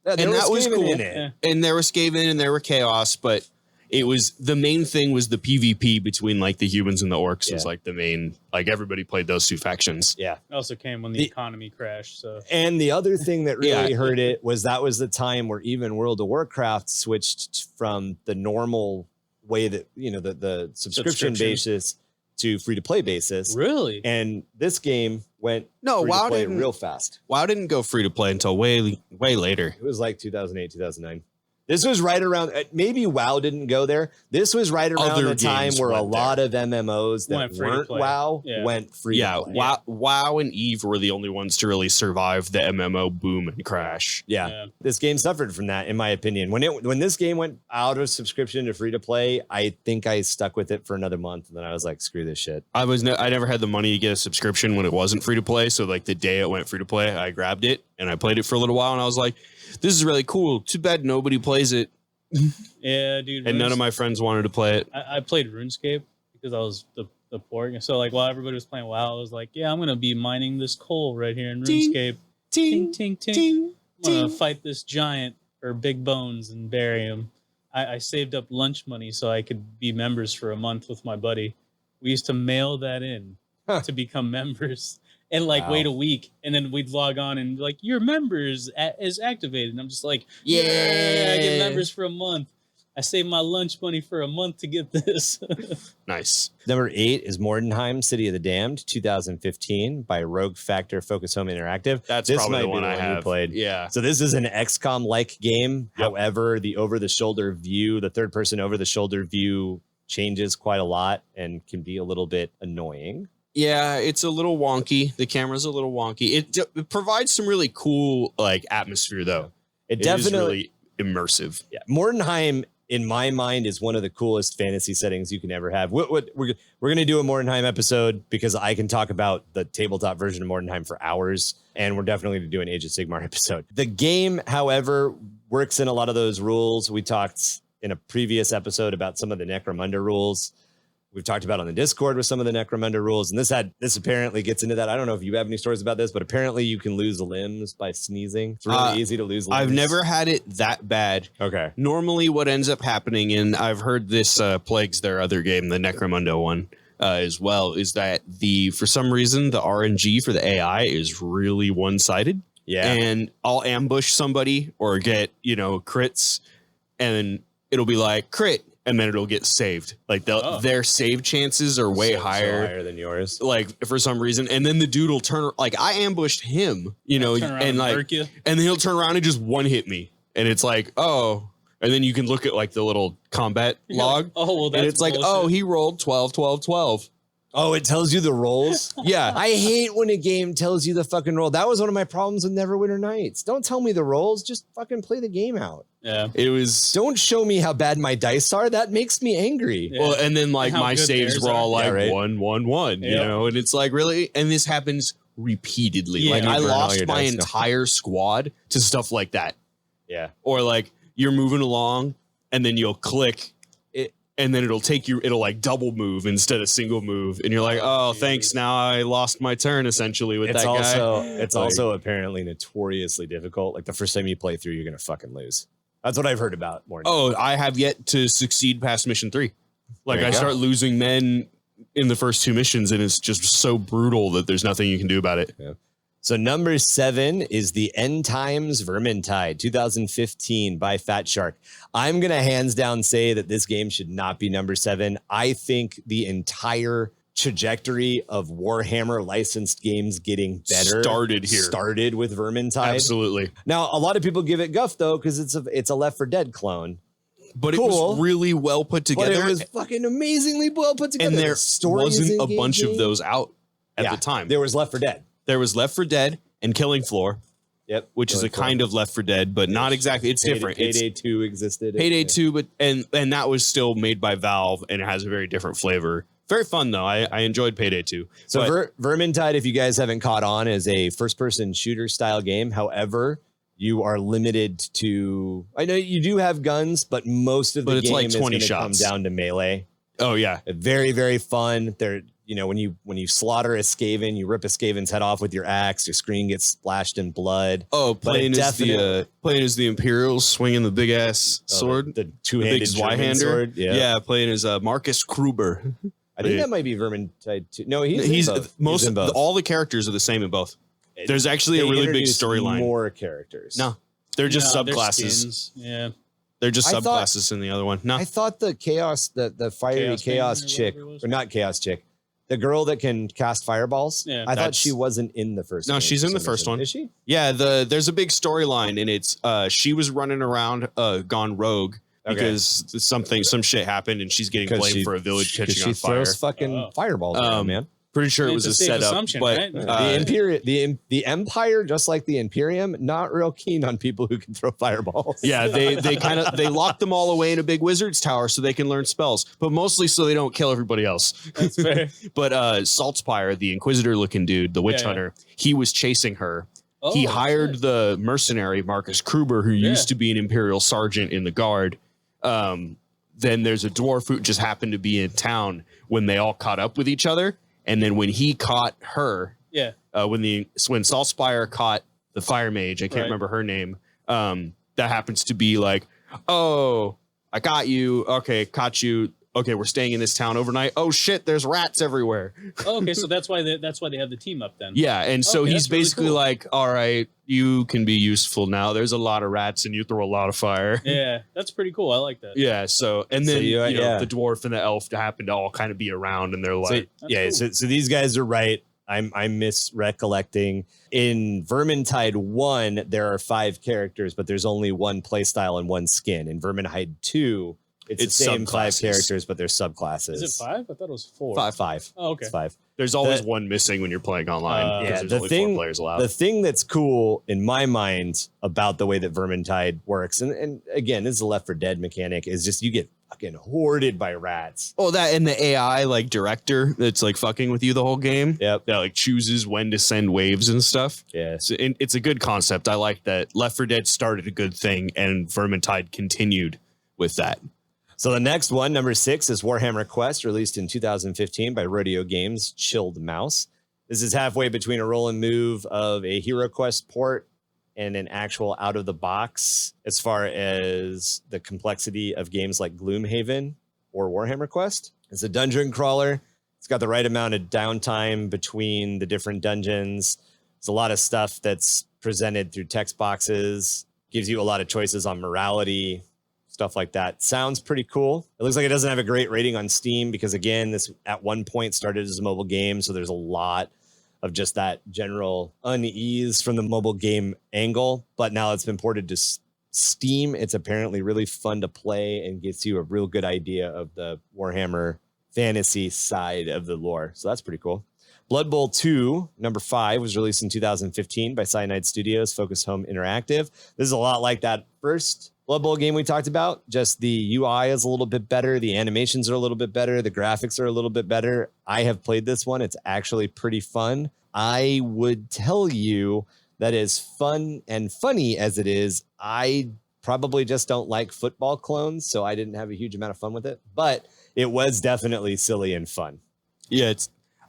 Yeah, and that was cool. Yeah. And there was Skaven and there were Chaos, but it was the main thing was the PvP between like the humans and the orcs was like the main, like everybody played those two factions. Yeah. It also came when the economy crashed. So, and the other thing that really hurt it was that was the time where even World of Warcraft switched from the normal way that, the subscription basis to free to play basis. Really? And this game went WoW play didn't real fast. WoW didn't go free to play until way later. It was like 2008, 2009. This was right around, maybe WoW didn't go there. This was right around Other the time games where a went lot of MMOs that Went free to weren't play. WoW Yeah. went free to play. WoW and EVE were the only ones to really survive the MMO boom and crash. Yeah. This game suffered from that, in my opinion. When this game went out of subscription to free to play, I think I stuck with it for another month, and then I was like, screw this shit. I never had the money to get a subscription when it wasn't free to play. So like the day it went free to play, I grabbed it and I played it for a little while, and I was like, this is really cool. Too bad nobody plays it. Yeah, dude. And none of my friends wanted to play it. I played RuneScape because I was the poor. So like while everybody was playing WoW, I was like, yeah, I'm gonna be mining this coal right here in RuneScape. Ting, ting, ting. I'm gonna fight this giant or big bones and bury him. I saved up lunch money so I could be members for a month with my buddy. We used to mail that in to become members and wait a week, and then we'd log on and be like, your members is activated. And I'm just like, yeah, I get members for a month. I saved my lunch money for a month to get this. Nice. Number 8 is Mordenheim, City of the Damned, 2015 by Rogue Factor Focus Home Interactive. That's this probably might the be one I have played. Yeah. So this is an XCOM-like game. Yep. However, the over-the-shoulder view, the third-person over-the-shoulder view changes quite a lot and can be a little bit annoying. Yeah, it's a little wonky. The camera's a little wonky. It provides some really cool atmosphere though. It is definitely really immersive. Yeah, Mordenheim, in my mind, is one of the coolest fantasy settings you can ever have. We're going to do a Mordenheim episode because I can talk about the tabletop version of Mordenheim for hours, and we're definitely going to do an Age of Sigmar episode. The game, however, works in a lot of those rules. We talked in a previous episode about some of the Necromunda rules. We've talked about on the Discord with some of the Necromunda rules, and this apparently gets into that. I don't know if you have any stories about this, but apparently you can lose limbs by sneezing. It's really easy to lose limbs. I've never had it that bad. Okay. Normally what ends up happening, and I've heard this plagues their other game, the Necromunda one, as well, is that for some reason, the RNG for the AI is really one-sided. Yeah. And I'll ambush somebody or get, crits, and it'll be like, crit, and then it'll get saved. Like their save chances are way higher than yours. Like for some reason, and then the dude will turn. Like I ambushed him, and then he'll turn around and just one hit me, and it's like, oh, and then you can look at like the little combat log. Oh, well, that's and it's like, bullshit. oh, he rolled 12, 12, 12. Oh, it tells you the rolls? Yeah. I hate when a game tells you the fucking roll. That was one of my problems with Neverwinter Nights. Don't tell me the rolls. Just fucking play the game out. Yeah. It was. Don't show me how bad my dice are. That makes me angry. Yeah. Well, and then like And how my good saves theirs were all are. like Yeah, right. 1, 1, 1, and it's like, really? And this happens repeatedly. Yeah. Like You I burn all lost your my dice. entire squad to stuff like that. Yeah. Or like you're moving along and then you'll click it and then it'll like double move instead of single move. And you're like, oh, thanks. Now I lost my turn essentially with It's that guy. It's also apparently notoriously difficult. Like the first time you play through, you're going to fucking lose. That's what I've heard about more. Oh, I have yet to succeed past mission 3. Like There I you go. start losing men in the first 2 missions and it's just so brutal that there's nothing you can do about it. Yeah. So number 7 is the End Times Vermintide, 2015 by Fat Shark. I'm going to hands down say that this game should not be number 7. I think the entire trajectory of Warhammer licensed games getting better started with Vermintide. Absolutely. Now, a lot of people give it guff though, because it's a Left 4 Dead clone. But Cool. it was really well put together. But it was fucking amazingly well put together. and there The story is wasn't a engaging. bunch of those out at Yeah, the time. There was Left 4 Dead. There was Left 4 Dead and Killing Floor, Yep. which is a kind of Left 4 Dead, but not exactly. It's different. Payday It's 2 existed. Payday 2, but and that was still made by Valve and it has a very different flavor. Very fun though. I enjoyed Payday 2. So But Vermintide, if you guys haven't caught on, is a first-person shooter style game. However, you are limited to. I know you do have guns, but most of the But it's game like is 20 going to come shots. down to melee. oh yeah, Very, very fun. when you slaughter a Skaven, you rip a Skaven's head off with your axe. Your screen gets splashed in blood. Oh, playing as the Imperials, swinging the big ass sword, the two-handed Zweihander sword. Yeah, playing as Marcus Kruber. I think that might be Vermintide too. No, he's in both. All the characters are the same in both. There's actually a really big storyline. More characters. No, they're just subclasses. They're just subclasses in the other one. No, I thought the chaos, the fiery chaos chick, or not chaos chick, the girl that can cast fireballs. Yeah, I thought she wasn't in the first. No, game she's in the first one. Is she? Yeah, there's a big storyline, and it's she was running around gone rogue. Because some shit happened and she's getting blamed for a village catching on fire. She throws fucking fireballs around, man. Pretty sure it was a setup, but right? the Empire, just like the Imperium, not real keen on people who can throw fireballs. Yeah, they lock them all away in a big wizard's tower so they can learn spells, but mostly so they don't kill everybody else. That's fair. But Saltspire, the Inquisitor-looking dude, the witch hunter, he was chasing her. Oh, he hired the mercenary Marcus Kruber, who used to be an Imperial sergeant in the guard. Then there's a dwarf who just happened to be in town when they all caught up with each other. And then when he caught her, when Saltspire caught the fire mage, I can't remember her name. That happens to be like, oh, I got you. Okay, caught you. Okay, we're staying in this town overnight. Oh shit, there's rats everywhere. Oh, okay, so that's why they have the team up then. Yeah, and so he's basically really cool. Like, all right, you can be useful now. There's a lot of rats and you throw a lot of fire. Yeah, that's pretty cool. I like that. Yeah, so and then you know, the dwarf and the elf happen to all kind of be around, and they're like, so these guys are right. I'm misrecollecting. In Vermintide 1, there are 5 characters, but there's only one playstyle and one skin. In Vermintide 2, it's the same 5 characters, but they're subclasses. Is it 5? I thought it was 4. 5. Oh, okay. It's 5. There's always one missing when you're playing online. There's only 4 players allowed. The thing that's cool in my mind about the way that Vermintide works, and again, this is a Left 4 Dead mechanic, is just you get fucking hoarded by rats. Oh, that and the AI like director that's like fucking with you the whole game. Yep. That like chooses when to send waves and stuff. Yeah. So, it's a good concept. I like that Left 4 Dead started a good thing and Vermintide continued with that. So the next one, number 6, is Warhammer Quest, released in 2015 by Rodeo Games' Chilled Mouse. This is halfway between a roll and move of a Hero Quest port and an actual out-of-the-box as far as the complexity of games like Gloomhaven or Warhammer Quest. It's a dungeon crawler. It's got the right amount of downtime between the different dungeons. There's a lot of stuff that's presented through text boxes, gives you a lot of choices on morality, stuff like that. Sounds pretty cool. It looks like it doesn't have a great rating on Steam because, again, this at one point started as a mobile game, so there's a lot of just that general unease from the mobile game angle. But now it's been ported to Steam. It's apparently really fun to play and gets you a real good idea of the Warhammer fantasy side of the lore. So that's pretty cool. Blood Bowl 2, number 5, was released in 2015 by Cyanide Studios, Focus Home Interactive. This is a lot like that first Blood Bowl game we talked about. Just the UI is a little bit better. The animations are a little bit better. The graphics are a little bit better. I have played this one. It's actually pretty fun. I would tell you that as fun and funny as it is, I probably just don't like football clones, so I didn't have a huge amount of fun with it. But it was definitely silly and fun. Yeah,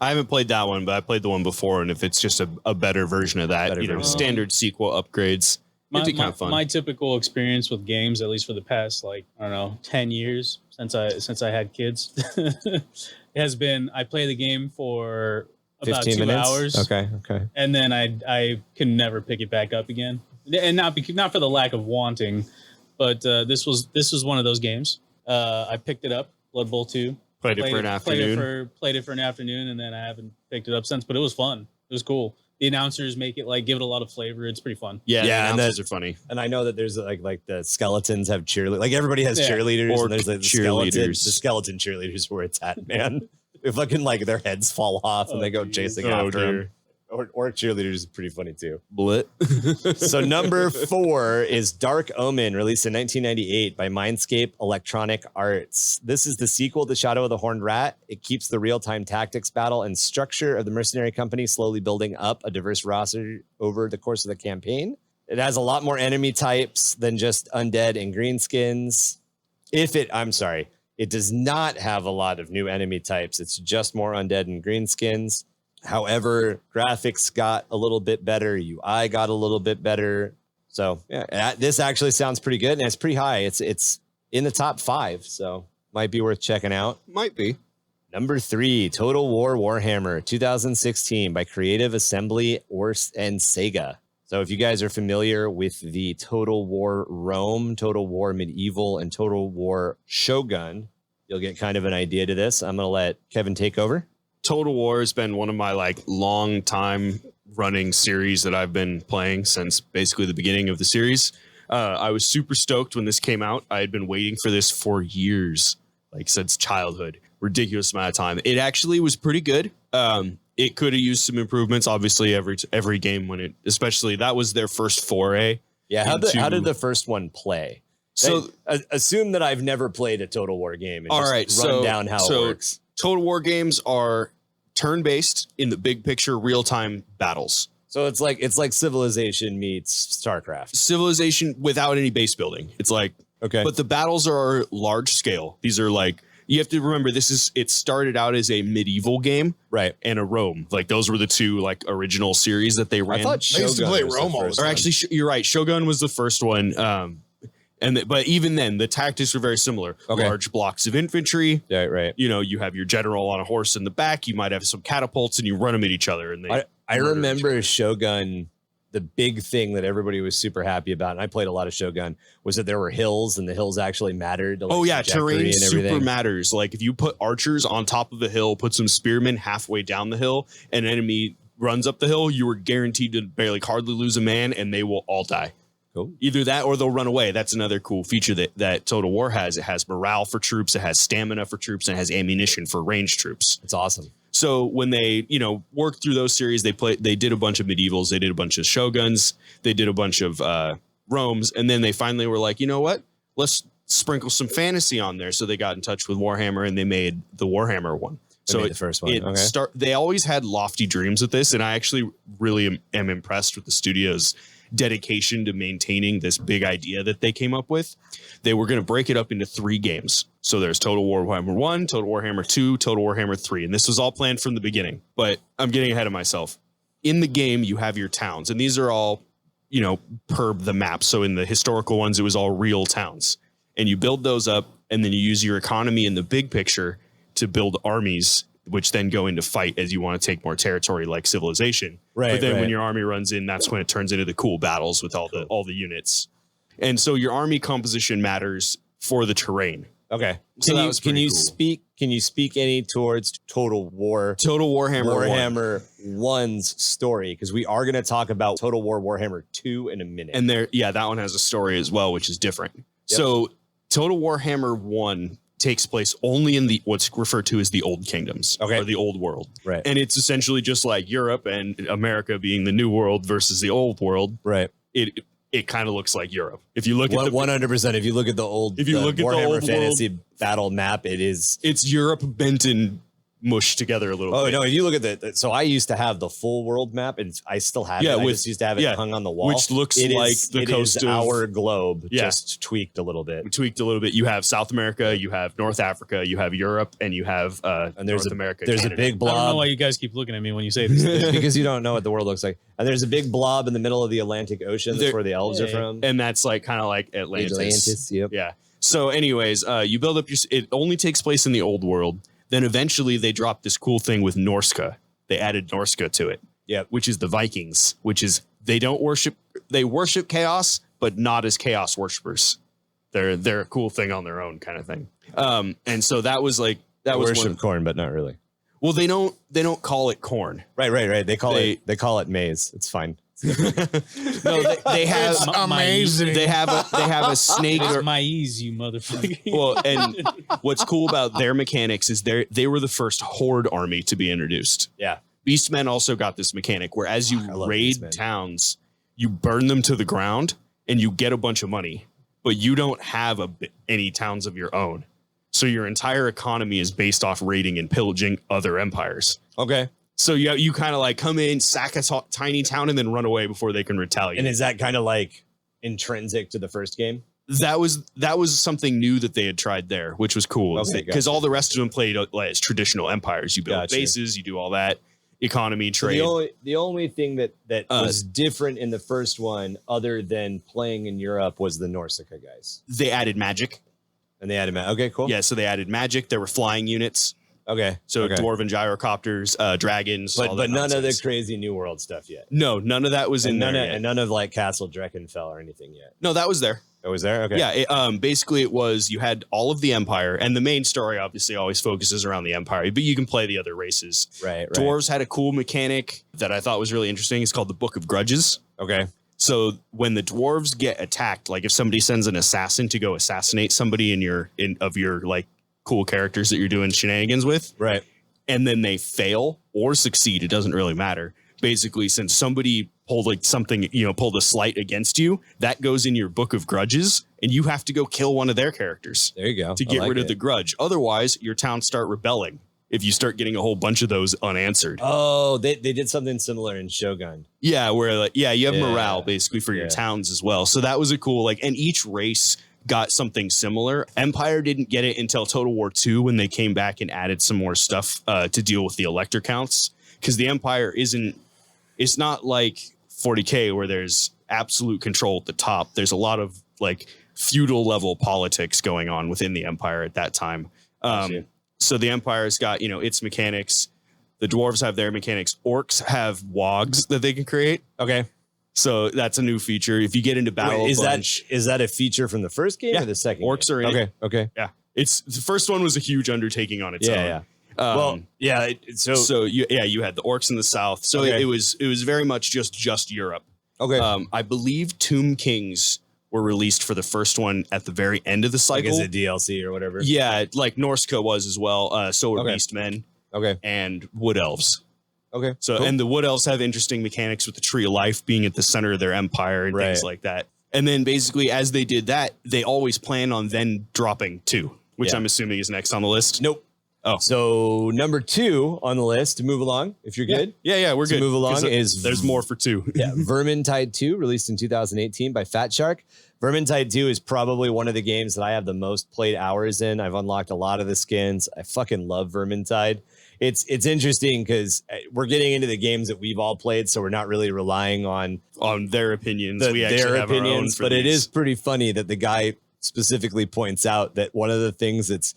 I haven't played that one, but I played the one before, and if it's just a better version of that, standard sequel upgrades, it'd be kind of fun. My typical experience with games, at least for the past 10 years since I had kids, has been I play the game for about 2 hours. Okay. And then I can never pick it back up again, and not for the lack of wanting, but this was one of those games. I picked it up, Blood Bowl 2. Played it for an afternoon. Played it for an afternoon, and then I haven't picked it up since. But it was fun. It was cool. The announcers give it a lot of flavor. It's pretty fun. Yeah, the announcers are funny. And I know that there's like the skeletons have cheerleaders. Like everybody has cheerleaders, or and there's like the skeleton cheerleaders where it's at, man. If fucking like their heads fall off and they go chasing after them. Or cheerleaders is pretty funny too. Blit. So number 4 is Dark Omen, released in 1998 by Mindscape Electronic Arts. This is the sequel to Shadow of the Horned Rat. It keeps the real-time tactics, battle, and structure of the mercenary company, slowly building up a diverse roster over the course of the campaign. It has a lot more enemy types than just undead and greenskins. If It does not have a lot of new enemy types. It's just more undead and greenskins. However, graphics got a little bit better. UI got a little bit better. So yeah, this actually sounds pretty good, and it's pretty high. It's in the top 5, so might be worth checking out. Might be. Number 3, Total War Warhammer 2016 by Creative Assembly and Sega. So if you guys are familiar with the Total War Rome, Total War Medieval, and Total War Shogun, you'll get kind of an idea to this. I'm going to let Kevin take over. Total War has been one of my like long time running series that I've been playing since basically the beginning of the series. I was super stoked when this came out. I had been waiting for this for years, like since childhood. Ridiculous amount of time. It actually was pretty good. It could have used some improvements. Obviously, every game when it, especially that was their first foray. Yeah, how did the first one play? So assume that I've never played a Total War game. And all right, run down how it works. Total War games are turn-based in the big picture, real-time battles. So it's like Civilization meets StarCraft. Civilization without any base building. It's like okay, but the battles are large scale. These are like. You have to remember, it started out as a medieval game, right? And a Rome. Like those were the two like original series that they ran. I thought I used to play Rome all the time. Or actually, you're right. Shogun was the first one. But even then, the tactics were very similar. Okay. Large blocks of infantry. Yeah, right. You know, you have your general on a horse in the back. You might have some catapults, and you run them at each other. And I remember Shogun. The big thing that everybody was super happy about, and I played a lot of Shogun, was that there were hills, and the hills actually mattered. To, like, oh yeah, terrain super matters. Like if you put archers on top of a hill, put some spearmen halfway down the hill, an enemy runs up the hill, you are guaranteed to barely hardly lose a man, and they will all die. Cool. Either that or they'll run away. That's another cool feature that Total War has. It has morale for troops, it has stamina for troops, and it has ammunition for ranged troops. It's awesome. So when they, worked through those series, they did a bunch of medievals, they did a bunch of shoguns, they did a bunch of Romes, and then they finally were like, you know what? Let's sprinkle some fantasy on there. So they got in touch with Warhammer and they made the Warhammer one. So the first one. Okay. They always had lofty dreams with this, and I actually really am impressed with the studio's dedication to maintaining this big idea that they came up with. They were going to break it up into 3 games. So there's Total Warhammer 1, Total Warhammer 2, Total Warhammer 3. And this was all planned from the beginning, but I'm getting ahead of myself. In the game, you have your towns, and these are all, per the map. So in the historical ones, it was all real towns. And you build those up, and then you use your economy in the big picture to build armies, which then go into fight as you want to take more territory, like Civilization. Right. But then when your army runs in, that's when it turns into the cool battles with all the units. And so your army composition matters for the terrain. Okay. So can you speak any towards Total War? Total Warhammer 1's story, because we are going to talk about Total War Warhammer 2 in a minute. And that one has a story as well, which is different. Yep. So Total Warhammer 1 takes place only in what's referred to as the Old Kingdoms, or the Old World. Right. And it's essentially just like Europe and America being the New World versus the Old World. Right. It kind of looks like Europe. If you look at 100%, if you look at the Warhammer Fantasy Battle map, it's Europe bent and mushed together a little bit. Oh, no, if you look at so I used to have the full world map, and I still have it. I just used to have it hung on the wall. Which looks like the coast of our globe, just tweaked a little bit. You have South America, you have North Africa, you have Europe, and you have North America. There's Canada. a big blob. I don't know why you guys keep looking at me when you say this. Because you don't know what the world looks like. And there's a big blob in the middle of the Atlantic Ocean. That's where the elves are from. And that's like kind of like Atlantis. Yep. Yeah. So anyways, you build up it only takes place in the Old World. Then eventually they dropped this cool thing with Norska. They added Norska to it. Yeah, which is the Vikings, which is they worship chaos, but not as chaos worshippers. They're a cool thing on their own kind of thing. And so that was worship corn, but not really. Well, they don't call it corn. Right. They call it maize. It's fine. No, they have it's amazing. They have a snake. It's maize, you motherfucker. Well, and what's cool about their mechanics is they were the first horde army to be introduced. Yeah, Beastmen also got this mechanic where as you raid towns, you burn them to the ground and you get a bunch of money, but you don't have any towns of your own. So your entire economy is based off raiding and pillaging other empires. Okay. So you kind of like come in, sack a tiny town, and then run away before they can retaliate. And is that kind of like intrinsic to the first game? That was something new that they had tried there, which was cool. Because all the rest of them played as traditional empires. You build bases, you do all that. Economy, trade. So the only thing that was different in the first one, other than playing in Europe, was the Norsca guys. They added magic. And they added magic. Okay, cool. Yeah, so they added magic. There were flying units. Okay. So dwarven gyrocopters, dragons. But none of the crazy New World stuff yet. No, none of that was in there yet. And none of like Castle Dreckenfell or anything yet. No, that was there. It was there? Okay. Yeah, basically it was, you had all of the Empire, and the main story obviously always focuses around the Empire, but you can play the other races. Right. Dwarves had a cool mechanic that I thought was really interesting. It's called the Book of Grudges. Okay. So when the dwarves get attacked, like if somebody sends an assassin to go assassinate somebody in your like cool characters that you're doing shenanigans with, right, and then they fail or succeed, it doesn't really matter. Basically, since somebody pulled like something, pulled a slight against you, that goes in your Book of Grudges, and you have to go kill one of their characters. There you go. To get rid of the grudge. Otherwise, your towns start rebelling if you start getting a whole bunch of those unanswered. Oh, they did something similar in Shogun. Yeah, where you have morale basically for your towns as well. So that was a cool, and each race got something similar. Empire didn't get it until Total War 2 when they came back and added some more stuff to deal with the elector counts. Because the Empire it's not like 40k where there's absolute control at the top. There's a lot of like feudal level politics going on within the Empire at that time. So the Empire's got, its mechanics. The dwarves have their mechanics. Orcs have wogs that they can create. Okay. So that's a new feature. If you get into battle, is that a feature from the first game or the second? Orcs are in it. Okay. Yeah. It's the first one was a huge undertaking on its own. Yeah. So you had the orcs in the south. So it was very much just Europe. Okay. I believe Tomb Kings were released for the first one at the very end of the cycle. Like as a DLC or whatever. Yeah, like Norsca was as well. So were Beastmen. Okay. And Wood Elves. Okay. So and the Wood Elves have interesting mechanics with the Tree of Life being at the center of their empire and things like that. And then basically as they did that, they always plan on then dropping 2, which I'm assuming is next on the list. Nope. Oh, so number 2 on the list to move along, if you're good. Yeah, we're good. Move along there's more for 2. Yeah, Vermintide 2, released in 2018 by Fat Shark. Vermintide 2 is probably one of the games that I have the most played hours in. I've unlocked a lot of the skins. I fucking love Vermintide. It's interesting because we're getting into the games that we've all played, so we're not really relying on their opinions. We actually have opinions, our own it is pretty funny that the guy specifically points out that one of the things that's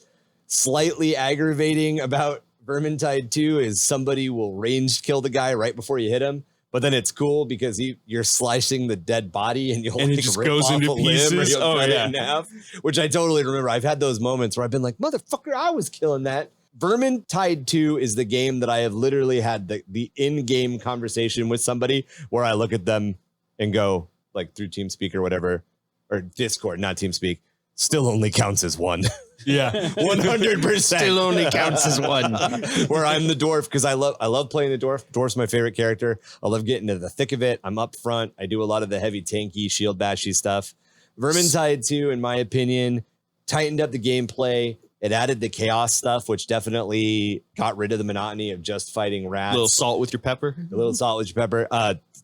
slightly aggravating about Vermintide 2 is somebody will range kill the guy right before you hit him, but then it's cool because you're slicing the dead body and you'll it just goes into pieces. Cut it in half, which I totally remember. I've had those moments where I've been like, motherfucker, I was killing that. Vermintide 2 is the game that I have literally had the in-game conversation with somebody where I look at them and go, like through TeamSpeak or whatever, or Discord, not TeamSpeak, still only counts as one. Yeah, 100% still only counts as one. Where I'm the dwarf because I love playing the dwarf. Dwarf's my favorite character. I love getting to the thick of it. I'm up front. I do a lot of the heavy tanky shield bashy stuff. Vermintide 2, in my opinion, tightened up the gameplay. It added the chaos stuff, which definitely got rid of the monotony of just fighting rats. A little salt with your pepper.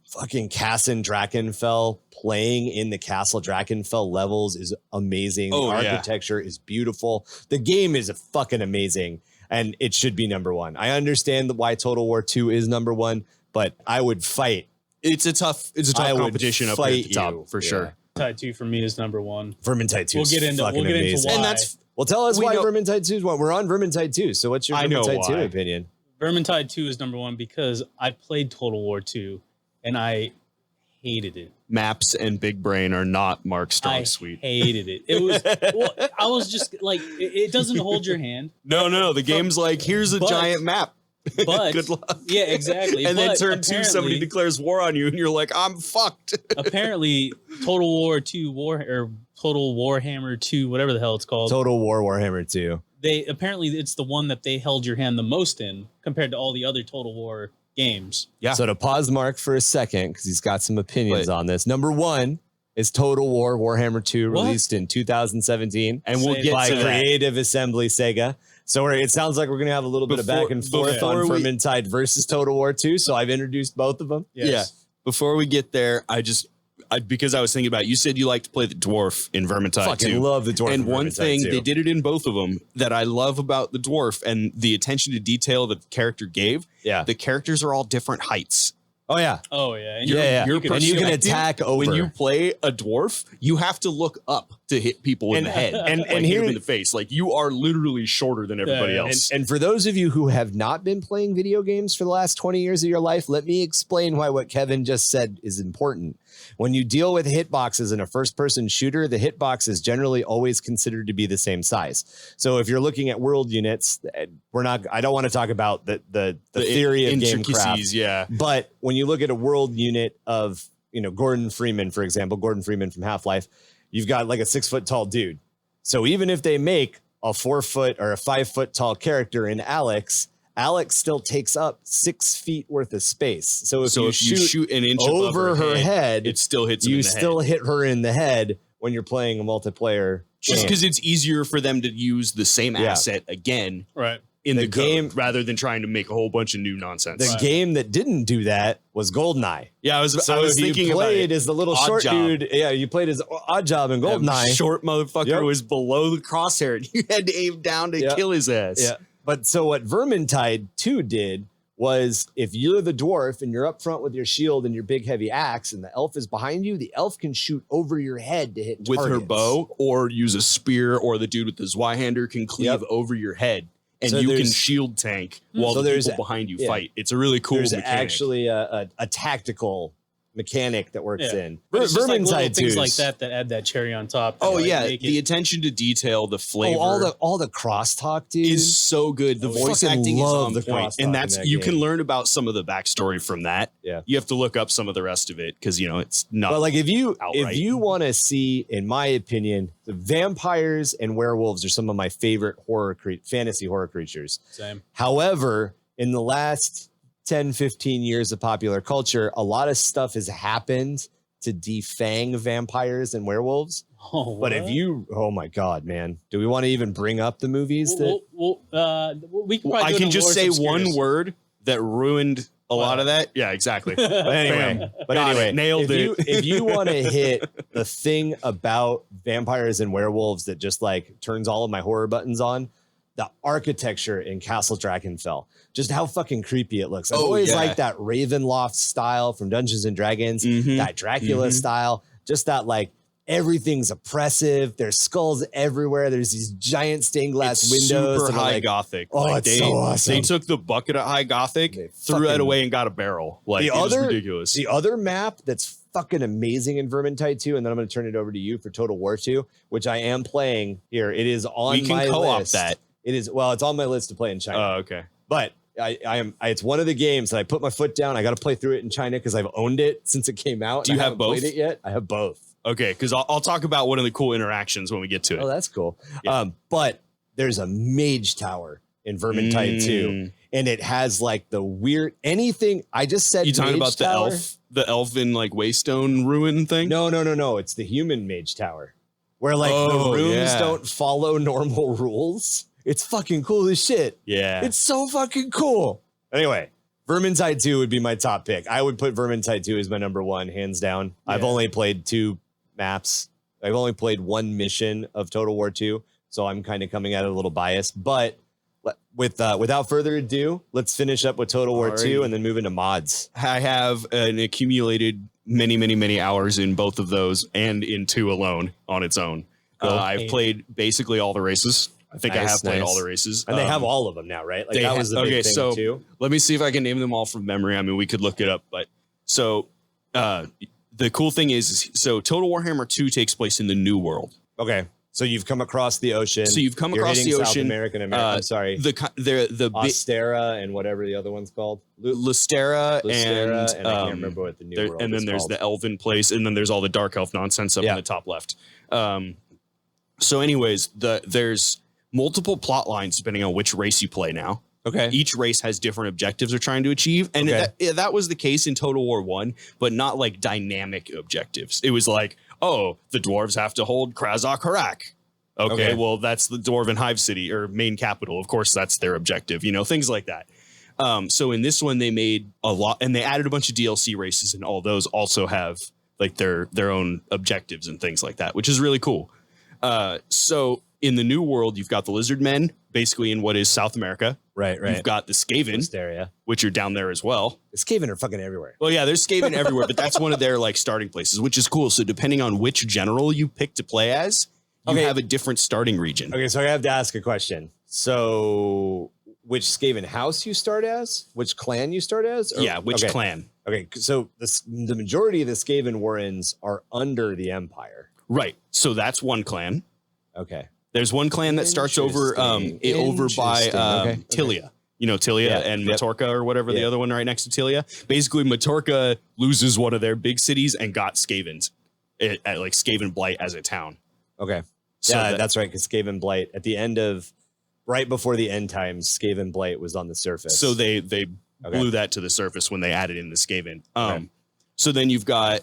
Fucking Castle Dreckenfell, playing in the Castle Dreckenfell levels is amazing. The architecture is beautiful. The game is fucking amazing, and it should be number 1. I understand why Total War 2 is number 1, but I would fight. It's a tough competition up at the top for sure. Vermintide 2 for me is number 1. Vermintide 2 we'll get into why. And tell us why Vermintide 2 is 1. We're on Vermintide 2. So what's your Vermintide 2 opinion? Vermintide 2 is number 1 because I played Total War 2 and I hated it. Maps and Big Brain are not Mark's strong suite. I hated it. It was I was just like it doesn't hold your hand. No, the game's like here's a giant map. But good luck. Yeah, exactly. And then turn 2, somebody declares war on you, and you're like, I'm fucked. Apparently, Total War 2 Total Warhammer 2, whatever the hell it's called. Total War Warhammer 2. It's the one that they held your hand the most in compared to all the other Total War games. Yeah. So to pause Mark for a second, because he's got some opinions on this. Number 1 is Total War Warhammer 2, released in 2017, and we'll get to Creative Assembly Sega. So it sounds like we're going to have a little bit of back and forth on Vermintide versus Total War 2. So I've introduced both of them. Yes. Yeah. Before we get there, because I was thinking about it, you said you like to play the dwarf in Vermintide Fucking too. love the dwarf. And one thing, they did it in both of them that I love about the dwarf and the attention to detail that the character gave. Yeah. The characters are all different heights. Oh, yeah. Oh, yeah. And And you can attack over. When you play a dwarf, you have to look up to hit people in the head and hit here them in the face. Like, you are literally shorter than everybody else. And for those of you who have not been playing video games for the last 20 years of your life, let me explain why what Kevin just said is important. When you deal with hitboxes in a first-person shooter, the hitbox is generally always considered to be the same size. So if you're looking at world units, I don't want to talk about the theory of gamecraft. Yeah. But when you look at a world unit of, Gordon Freeman, for example, Gordon Freeman from Half-Life, you've got like a 6 foot tall dude. So even if they make a 4 foot or a 5 foot tall character in Alex still takes up 6 feet worth of space. So if you shoot an inch over her head, it still hits you still hit her in the head when you're playing a multiplayer. Just because it's easier for them to use the same asset again. Right. In the game, rather than trying to make a whole bunch of new nonsense. The game that didn't do that was GoldenEye. Yeah, I was thinking you played about it. as the little short dude. Yeah, you played as Odd Job in GoldenEye. Short motherfucker was below the crosshair. And you had to aim down to kill his ass. Yeah. But so what Vermintide 2 did was, if you're the dwarf and you're up front with your shield and your big heavy axe and the elf is behind you, the elf can shoot over your head to hit with targets. her bow, or use a spear, or the dude with the Zweihander can cleave over your head. And so you can shield tank while the people behind you fight. It's a really cool mechanic. There's actually a tactical mechanic that works in. But it's just like little things like that add that cherry on top. Oh, yeah. The attention to detail, the flavor. All the crosstalk, dude. Is so good. The voice acting is on point. And that's, you can learn about some of the backstory from that. Yeah. You have to look up some of the rest of it because, it's not. But like if you want to see, in my opinion, the vampires and werewolves are some of my favorite fantasy horror creatures. Same. However, in the last 10, 15 years of popular culture, a lot of stuff has happened to defang vampires and werewolves. Oh, but oh my God, man. Do we want to even bring up the movies? We can I can just say one word that ruined a lot of that. Yeah, exactly. But anyway, nailed it. If you want to hit the thing about vampires and werewolves that just like turns all of my horror buttons on, the architecture in Castle Drakenfell, just how fucking creepy it looks. I've always liked that Ravenloft style from Dungeons and Dragons, that Dracula style, just that like everything's oppressive. There's skulls everywhere. There's these giant stained glass windows. Super high Gothic. Oh, like it's so awesome. They took the bucket of high Gothic, threw it away, and got a barrel. Like it was ridiculous. The other map that's fucking amazing in Vermintide 2, and then I'm going to turn it over to you for Total War 2, which I am playing here. It is on my list. We can co-op that. It is, it's on my list to play in China. Oh, okay. But it's one of the games that I put my foot down. I got to play through it in China because I've owned it since it came out. Do you have both? Played it yet? I have both. Okay, because I'll talk about one of the cool interactions when we get to it. Oh, that's cool. Yeah. But there's a mage tower in Vermintide 2, and it has like the weird anything. I just said you talking about tower? the elfin like Waystone ruin thing? No. It's the human mage tower, where like the rooms don't follow normal rules. It's fucking cool as shit. Yeah. It's so fucking cool. Anyway, Vermintide 2 would be my top pick. I would put Vermintide 2 as my number one, hands down. Yeah. I've only played 2 maps. I've only played 1 mission of Total War 2, so I'm kind of coming at it a little biased. But without further ado, let's finish up with Total War 2 and then move into mods. I have an accumulated many hours in both of those and in 2 alone on its own. Cool. I've played basically all the races. I think I have played all the races. And they have all of them now, right? Like that was the big thing too. Let me see if I can name them all from memory. I mean, we could look it up. But so the cool thing is, Total Warhammer 2 takes place in the New World. Okay. So you've come across the ocean. So you've come across the ocean. South America and America. I'm sorry. The Ostera and whatever the other one's called. Lystera and I can't remember what the New World is. And then there's the Elven place, and then there's all the Dark Elf nonsense up in the top left. So anyways, there's multiple plot lines depending on which race you play now. Okay. Each race has different objectives they're trying to achieve. And that was the case in Total War 1, but not like dynamic objectives. It was like, the dwarves have to hold Krazak Harak. Okay, well, that's the Dwarven Hive City or main capital. Of course, that's their objective, things like that. So in this one, they made a lot and they added a bunch of DLC races, and all those also have like their own objectives and things like that, which is really cool. So in the New World, you've got the lizard men, basically in what is South America. Right. You've got the Skaven, which are down there as well. The Skaven are fucking everywhere. Well, yeah, there's Skaven everywhere, but that's one of their like starting places, which is cool. So depending on which general you pick to play as, you have a different starting region. Okay, so I have to ask a question. So which Skaven house you start as? Which clan you start as? Yeah, which clan. Okay, so the majority of the Skaven Warrens are under the Empire. Right. So that's one clan. Okay. There's one clan that starts over by Tilia. You know, Tilia and Matorka or whatever, the other one right next to Tilia. Basically, Matorka loses one of their big cities and got Skavens, like Skaven Blight as a town. Okay. So yeah, that's right, because Skaven Blight, at the end of, right before the end times, Skaven Blight was on the surface. So they blew that to the surface when they added in the Skaven. So then you've got...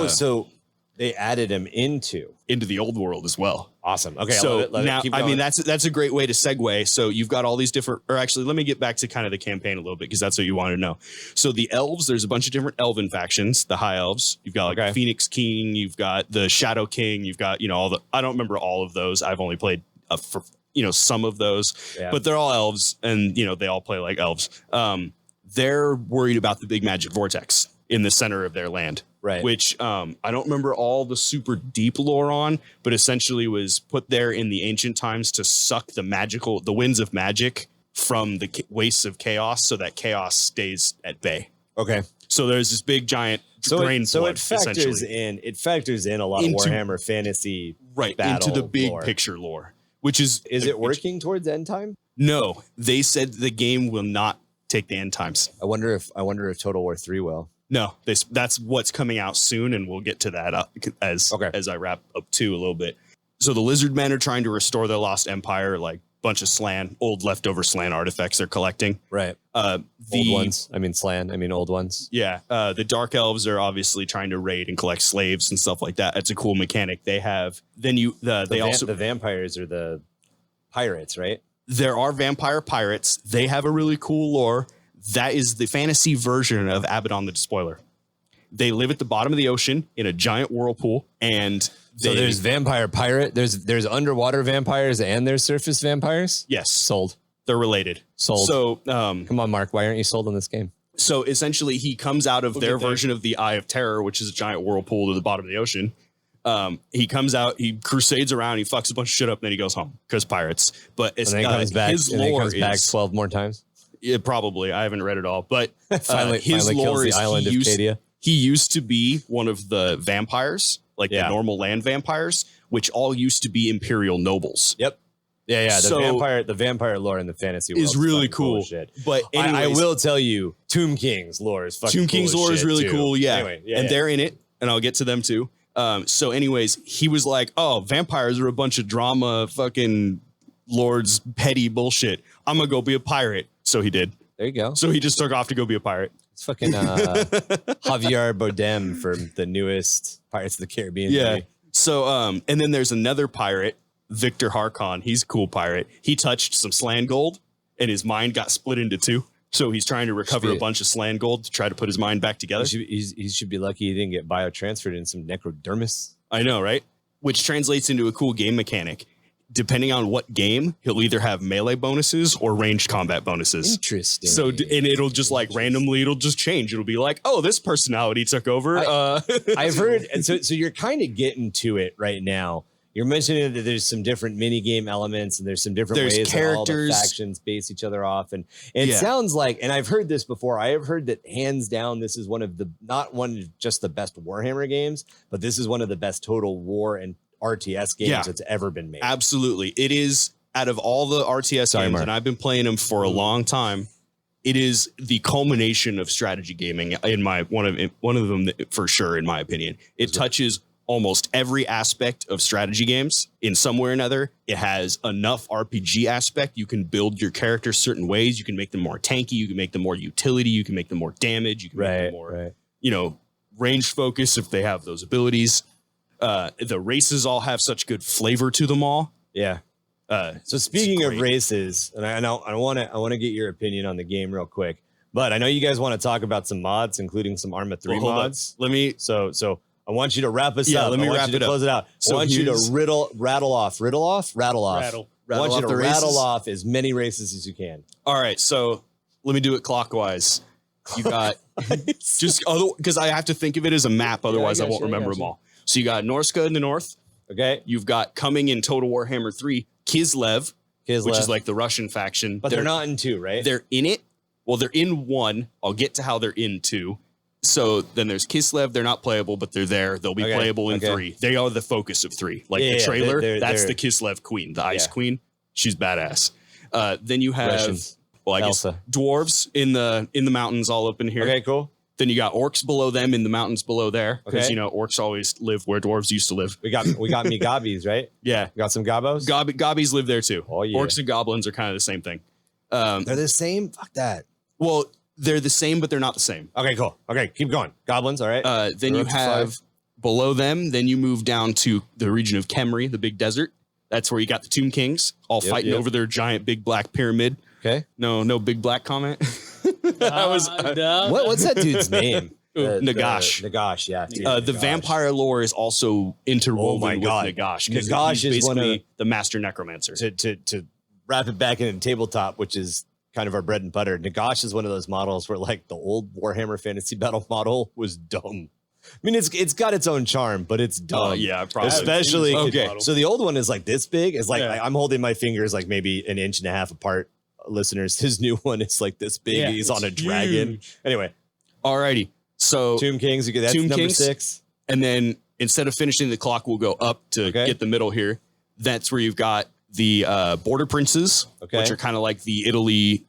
so they added him into the old world as well. Awesome. Okay. So now, I mean, that's a great way to segue. So you've got all these different, or actually, let me get back to kind of the campaign a little bit, because that's what you want to know. So the elves, there's a bunch of different elven factions, the high elves. You've got like Phoenix King, you've got the Shadow King, you've got, I don't remember all of those. I've only played for, some of those, but they're all elves, and, they all play like elves. They're worried about the big magic vortex in the center of their land. Right. Which I don't remember all the super deep lore on, but essentially was put there in the ancient times to suck the winds of magic from the wastes of chaos, so that chaos stays at bay. Okay. So there's this big giant drain flood. So it factors in a lot of Warhammer fantasy into the big picture lore, which is it working towards end time? No, they said the game will not take the end times. I wonder if Total War 3 will. No, that's what's coming out soon, and we'll get to that as I wrap up too a little bit. So the lizard men are trying to restore their lost empire, like bunch of old leftover Slan artifacts they're collecting. Right. Old ones. I mean Slan. I mean old ones. Yeah. The dark elves are obviously trying to raid and collect slaves and stuff like that. It's a cool mechanic they have. Then the vampires are the pirates, right? There are vampire pirates. They have a really cool lore. That is the fantasy version of Abaddon the Despoiler. They live at the bottom of the ocean in a giant whirlpool, and so there's vampire pirate. There's underwater vampires and there's surface vampires. Yes, sold. They're related. Sold. So come on, Mark. Why aren't you sold on this game? So essentially, he comes out of their version of the Eye of Terror, which is a giant whirlpool to the bottom of the ocean. He comes out, he crusades around, he fucks a bunch of shit up, and then he goes home because pirates. But and then comes back, his lore comes back 12 more times. Yeah, probably. I haven't read it all, but finally lore kills the island of Cadia. He used to be one of the vampires, like the normal land vampires, which all used to be imperial nobles. Yep. Yeah. The vampire lore in the fantasy world is really cool. But I will tell you, Tomb King's lore is fucking Tomb King's lore is really cool. Yeah. Anyway, they're in it, and I'll get to them too. So anyways, he was like, oh, vampires are a bunch of drama fucking lords, petty bullshit. I'm going to go be a pirate. So he did. There you go. So he just took off to go be a pirate. It's fucking Javier Bardem from the newest Pirates of the Caribbean movie. So, and then there's another pirate, Victor Harkon. He's a cool pirate. He touched some Slan gold and his mind got split into two. So he's trying to recover a bunch of Slan gold to try to put his mind back together. He should be lucky he didn't get biotransferred in some necrodermis. I know, right? Which translates into a cool game mechanic. Depending on what game, he'll either have melee bonuses or ranged combat bonuses. Interesting. So, and it'll just like randomly, it'll just change. It'll be like, oh, this personality took over. I've heard. And so you're kind of getting to it right now. You're mentioning that there's some different mini game elements and there's some different ways that all the factions base each other off. And it sounds like, and I've heard this before, I have heard that hands down, this is one of the, not one of just the best Warhammer games, but this is one of the best Total War and RTS games that's ever been made. Absolutely. It is, out of all the RTS games, Mark. And I've been playing them for a long time, it is the culmination of strategy gaming in one of them for sure, in my opinion. It touches almost every aspect of strategy games in some way or another. It has enough RPG aspect. You can build your characters certain ways. You can make them more tanky. You can make them more utility. You can make them more damage. You can make them more, range focus if they have those abilities. The races all have such good flavor to them all. Yeah. So speaking of races, and I want to get your opinion on the game real quick, but I know you guys want to talk about some mods, including some Arma 3 mods. Let me. So I want you to wrap us Yeah, up. let me I want wrap you to it up. close it out. So I want you to here's- rattle off. I want you to the rattle races? off as many races as you can. All right, so let me do it clockwise. You got just because I have to think of it as a map, otherwise I won't remember them all. So you got Norska in the north. Okay. You've got coming in Total Warhammer 3, Kislev, which is like the Russian faction. But they're not in 2, right? They're in it. Well, they're in 1. I'll get to how they're in 2. So then there's Kislev. They're not playable, but they're there. They'll be playable in 3. They are the focus of 3. Like the trailer, that's the Kislev queen, the ice queen. She's badass. Then you have Russians. Well, I guess dwarves in the mountains all up in here. Okay, cool. Then you got orcs below them in the mountains below there. Because, Okay. you know, orcs always live where dwarves used to live. We got me gobbies, right? Yeah. We got some gobos? Gobbies live there too. Oh, yeah. Orcs and goblins are kind of the same thing. They're the same? Fuck that. Well, they're the same, but they're not the same. Okay, cool. Okay, keep going. Goblins, all right. Then We're you up to have 5. below them, then you move down to the region of Khemri, the big desert. That's where you got the Tomb Kings all fighting over their giant big black pyramid. Okay. No big black comment. What's that dude's name? Nagash. Nagash, yeah. Dude, The Nagash. vampire lore is also interwoven my God. with Nagash. Because Nagash he's is one basically of- the master necromancer. To wrap it back into tabletop, which is kind of our bread and butter. Nagash is one of those models where like the old Warhammer Fantasy Battle model was dumb. I mean, it's got its own charm, but it's dumb. Yeah, probably. Especially Okay. So the old one is like this big. It's like Yeah. I'm holding my fingers like maybe an inch and a half apart. Listeners, his new one is like this big. Yeah, and he's it's on a dragon. huge. Anyway, Alrighty. So Tomb Kings. That's Tomb number Kings. 6. And then instead of finishing the clock, we'll go up to get the middle here. That's where you've got the border princes, which are kind of like the Italy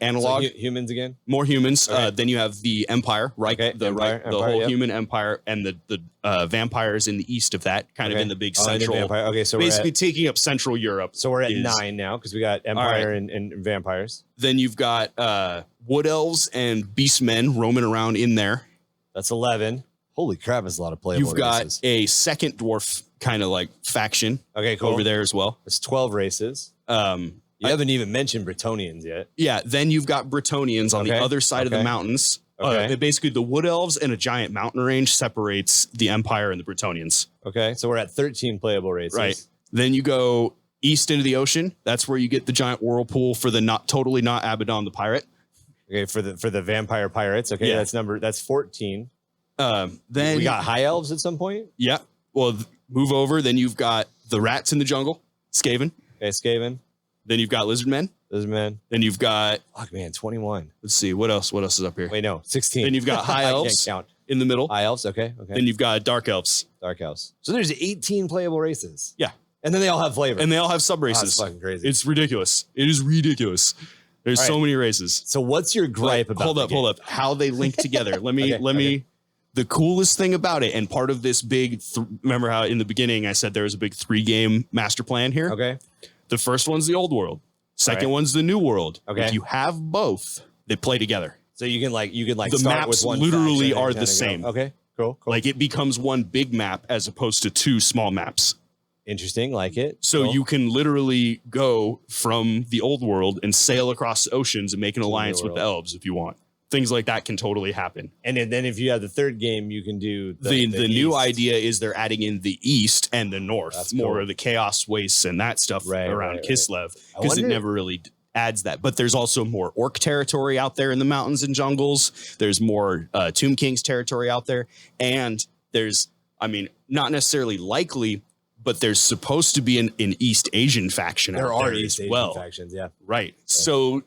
analog. So humans again. More humans. Then you have the Empire, right? The whole human empire, and the vampires in the east of that, kind of in the big central. Vampire. Okay, so basically taking up Central Europe. So we're at 9 now because we got Empire and vampires. Then you've got wood elves and beastmen roaming around in there. That's 11. Holy crap, it's a lot of playable You've got races. a second dwarf kind of like faction over there as well. It's 12 races. You haven't even mentioned Bretonians yet. Yeah, then you've got Bretonians on the other side of the mountains. Basically, the wood elves and a giant mountain range separates the Empire and the Bretonians. Okay, so we're at 13 playable races. Right. Then you go east into the ocean. That's where you get the giant whirlpool for the not Abaddon the pirate. Okay, for the vampire pirates. Okay, Yeah. that's 14. Then we got high elves at some point. Yeah. Well, move over. Then you've got the rats in the jungle, Skaven. Okay, Skaven. Then you've got lizardmen. Lizardmen. Then you've got 21. Let's see what else. What else is up here? Wait, no, 16. Then you've got high elves I can't count. in the middle. High elves. Okay. Then you've got dark elves. Dark elves. So there's 18 playable races. Yeah. And then they all have flavor. And they all have sub races. That's fucking crazy. It's ridiculous. It is ridiculous. There's so many races. So what's your gripe about? Hold up. How they link together. Let me. The coolest thing about it, and part of this big. Remember how in the beginning I said there was a big 3-game master plan here. Okay. The first one's the old world. Second one's the new world. Okay. If you have both, they play together. So you can the start maps with one literally faction and are kinda the same. Okay. Cool. Like it becomes one big map as opposed to 2 small maps. Interesting. Like it. So Cool. you can literally go from the old world and sail across the oceans and make an alliance with the elves if you want. Things like that can totally happen. And then if you have the third game, you can do The new east. idea is they're adding in the east and the north, That's more cool. of the chaos wastes and that stuff around Kislev, I because it wonder- never really adds that. But there's also more orc territory out there in the mountains and jungles. There's more Tomb Kings territory out there. And there's, not necessarily likely, but there's supposed to be an East Asian faction There out are there East as Asian well. factions. Yeah. Right. So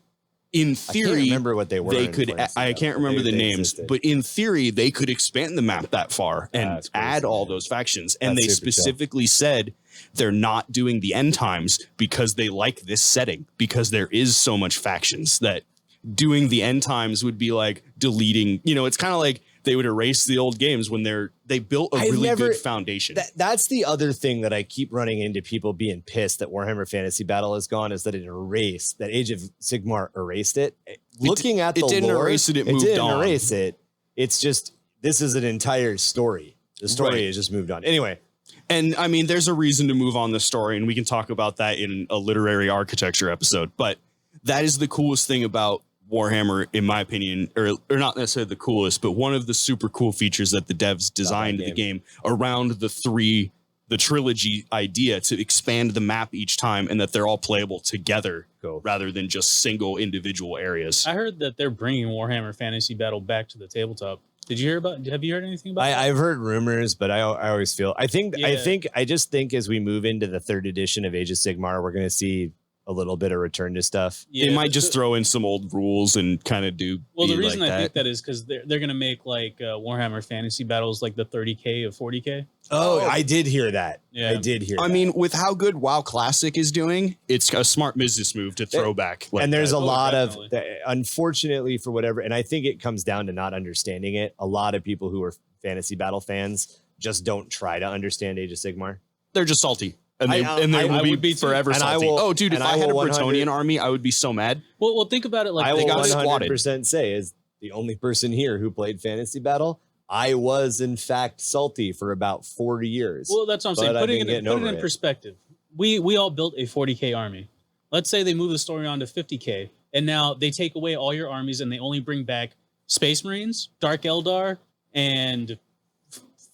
in I theory, can't remember what they were. they in could, Fantasy I Battle, can't but remember they the names, existed. but in theory, they could expand the map that far and That's crazy, add all man. those factions. And That's they super chill. specifically said they're not doing the end times because they like this setting, because there is so much factions that doing the end times would be like deleting, it's kind of like they would erase the old games when they built a really good foundation. That's the other thing that I keep running into people being pissed that Warhammer Fantasy Battle is gone is that it erased, that Age of Sigmar erased it. Looking at the didn't lore, erase it, it moved didn't on. erase it. It's just, this is an entire story. The story has just moved on. Anyway. And there's a reason to move on the story, and we can talk about that in a literary architecture episode. But that is the coolest thing about Warhammer, in my opinion, or not necessarily the coolest, but one of the super cool features that the devs designed the game around the trilogy idea to expand the map each time, and that they're all playable together rather than just single individual areas. I heard that they're bringing Warhammer Fantasy Battle back to the tabletop. Did you hear about? Have you heard anything about that? I've heard rumors, but I always feel I just think as we move into the 3rd edition of Age of Sigmar, we're going to see a little bit of return to stuff. Yeah, they might just throw in some old rules and kind of do. Well, the reason I think that is because they're going to make like Warhammer Fantasy Battles like the 30K of 40K. Oh, I did hear that. Yeah. I did hear. I mean, with how good WoW Classic is doing, it's a smart business move to throw back. Like and there's that. a lot of, unfortunately, for whatever, and I think it comes down to not understanding it. A lot of people who are Fantasy Battle fans just don't try to understand Age of Sigmar. They're just salty. And they will be forever salty. If I had a Bretonian army, I would be so mad. Well, think about it like I will 100% say, as the only person here who played Fantasy Battle, I was in fact salty for about 40 years. Well, that's what I'm saying. Putting it in perspective, we all built a 40K army. Let's say they move the story on to 50K, and now they take away all your armies and they only bring back Space Marines, Dark Eldar, and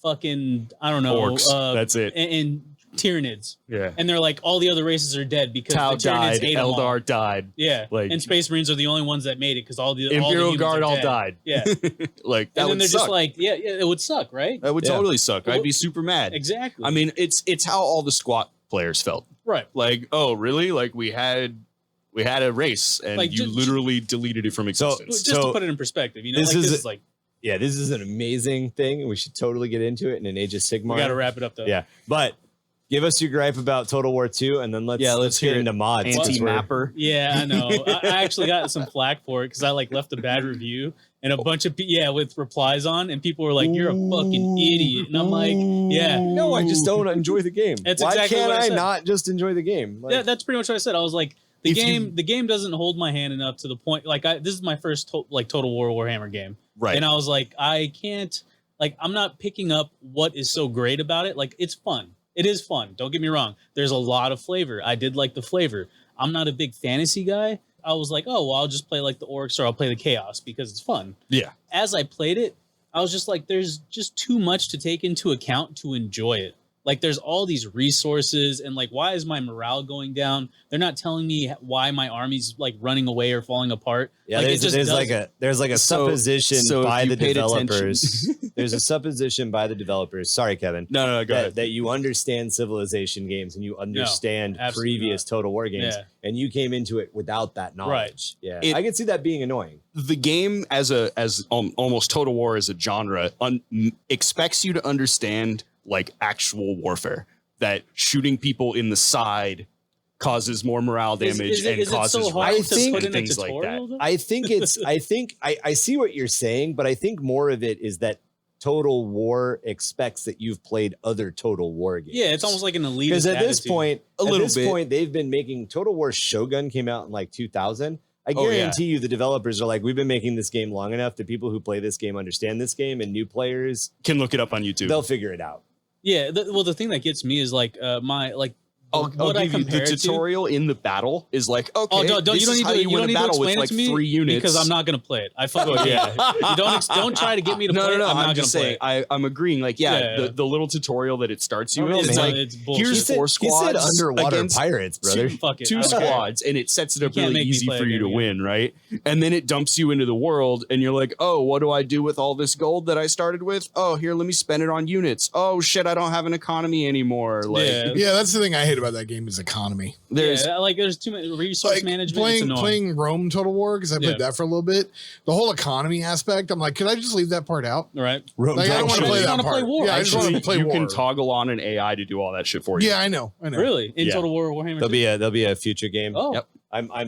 fucking I don't know. Orcs. That's it. And Tyranids. Yeah. And they're like, all the other races are dead because Tau the Tyranids died, ate them all. Eldar died. Yeah. Like, and Space Marines are the only ones that made it because all the Imperial Guard all died. Yeah. Like that and then would they're suck. just like, yeah, it would suck, right? That would totally suck. I'd be super mad. Exactly. I mean, it's how all the squat players felt. Right. Like, oh, really? Like we had a race and like, you literally deleted it from existence. Just to put it in perspective, you know, this is like. Yeah, this is an amazing thing. We should totally get into it in an Age of Sigmar. We got to wrap it up though. Yeah, but give us your gripe about Total War 2, and then let's get into mods. Anti-mapper. Yeah, I know. I actually got some flack for it because I like left a bad review and a bunch of with replies on, and people were like, "You're a fucking idiot," and I'm like, "Yeah, no, I just don't enjoy the game. That's Why exactly can't what I said. not just enjoy the game?" Yeah, that's pretty much what I said. I was like, the game doesn't hold my hand enough to the point. Like, this is my first Total War Warhammer game, right? And I was like, I can't. Like, I'm not picking up what is so great about it. Like, it's fun. It is fun. Don't get me wrong. There's a lot of flavor. I did like the flavor. I'm not a big fantasy guy. I was like, oh, well, I'll just play like the orcs or I'll play the chaos because it's fun. Yeah. As I played it, I was just like, there's just too much to take into account to enjoy it. Like, there's all these resources and like, why is my morale going down? They're not telling me why my army's like running away or falling apart. Yeah, like, there's like a supposition by the developers. There's a supposition by the developers. Sorry, Kevin. No, go ahead. That you understand Civilization games and you understand previous Total War games, and you came into it without that knowledge. Right. Yeah, I can see that being annoying. The game as almost Total War as a genre expects you to understand like actual warfare, that shooting people in the side causes more morale damage and causes things like that. I think I see what you're saying, but I think more of it is that Total War expects that you've played other Total War games. Yeah, it's almost like an elitist because at this point, point, they've been making Total War Shogun came out in like 2000. I guarantee you the developers are like, we've been making this game long enough that people who play this game understand this game, and new players can look it up on YouTube. They'll figure it out. Yeah, the thing that gets me is like I'll give you the tutorial in the battle is like, okay, you don't need to explain it to me 3 units because I'm not going to play it. I fucking you don't try to get me to play it. No, I'm just saying. I'm agreeing. Like, the little tutorial that it starts you with, it's like, here's 4 squads. He said underwater pirates, brother. Two squads, and it sets it up really easy for you to win, right? And then it dumps you into the world, and you're like, oh, what do I do with all this gold that I started with? Oh, here, let me spend it on units. Oh shit, I don't have an economy anymore. Like, yeah, that's the thing I hate about that game is economy. There's too many resource management. Playing Rome Total War because I played that for a little bit. The whole economy aspect, I'm like, could I just leave that part out? Right. Like, I don't want to play that part. War. Yeah, I just want to play you war. You can toggle on an AI to do all that shit for you. Yeah, I know. Really? In Total War Warhammer? There'll be a future game. Oh. Yep.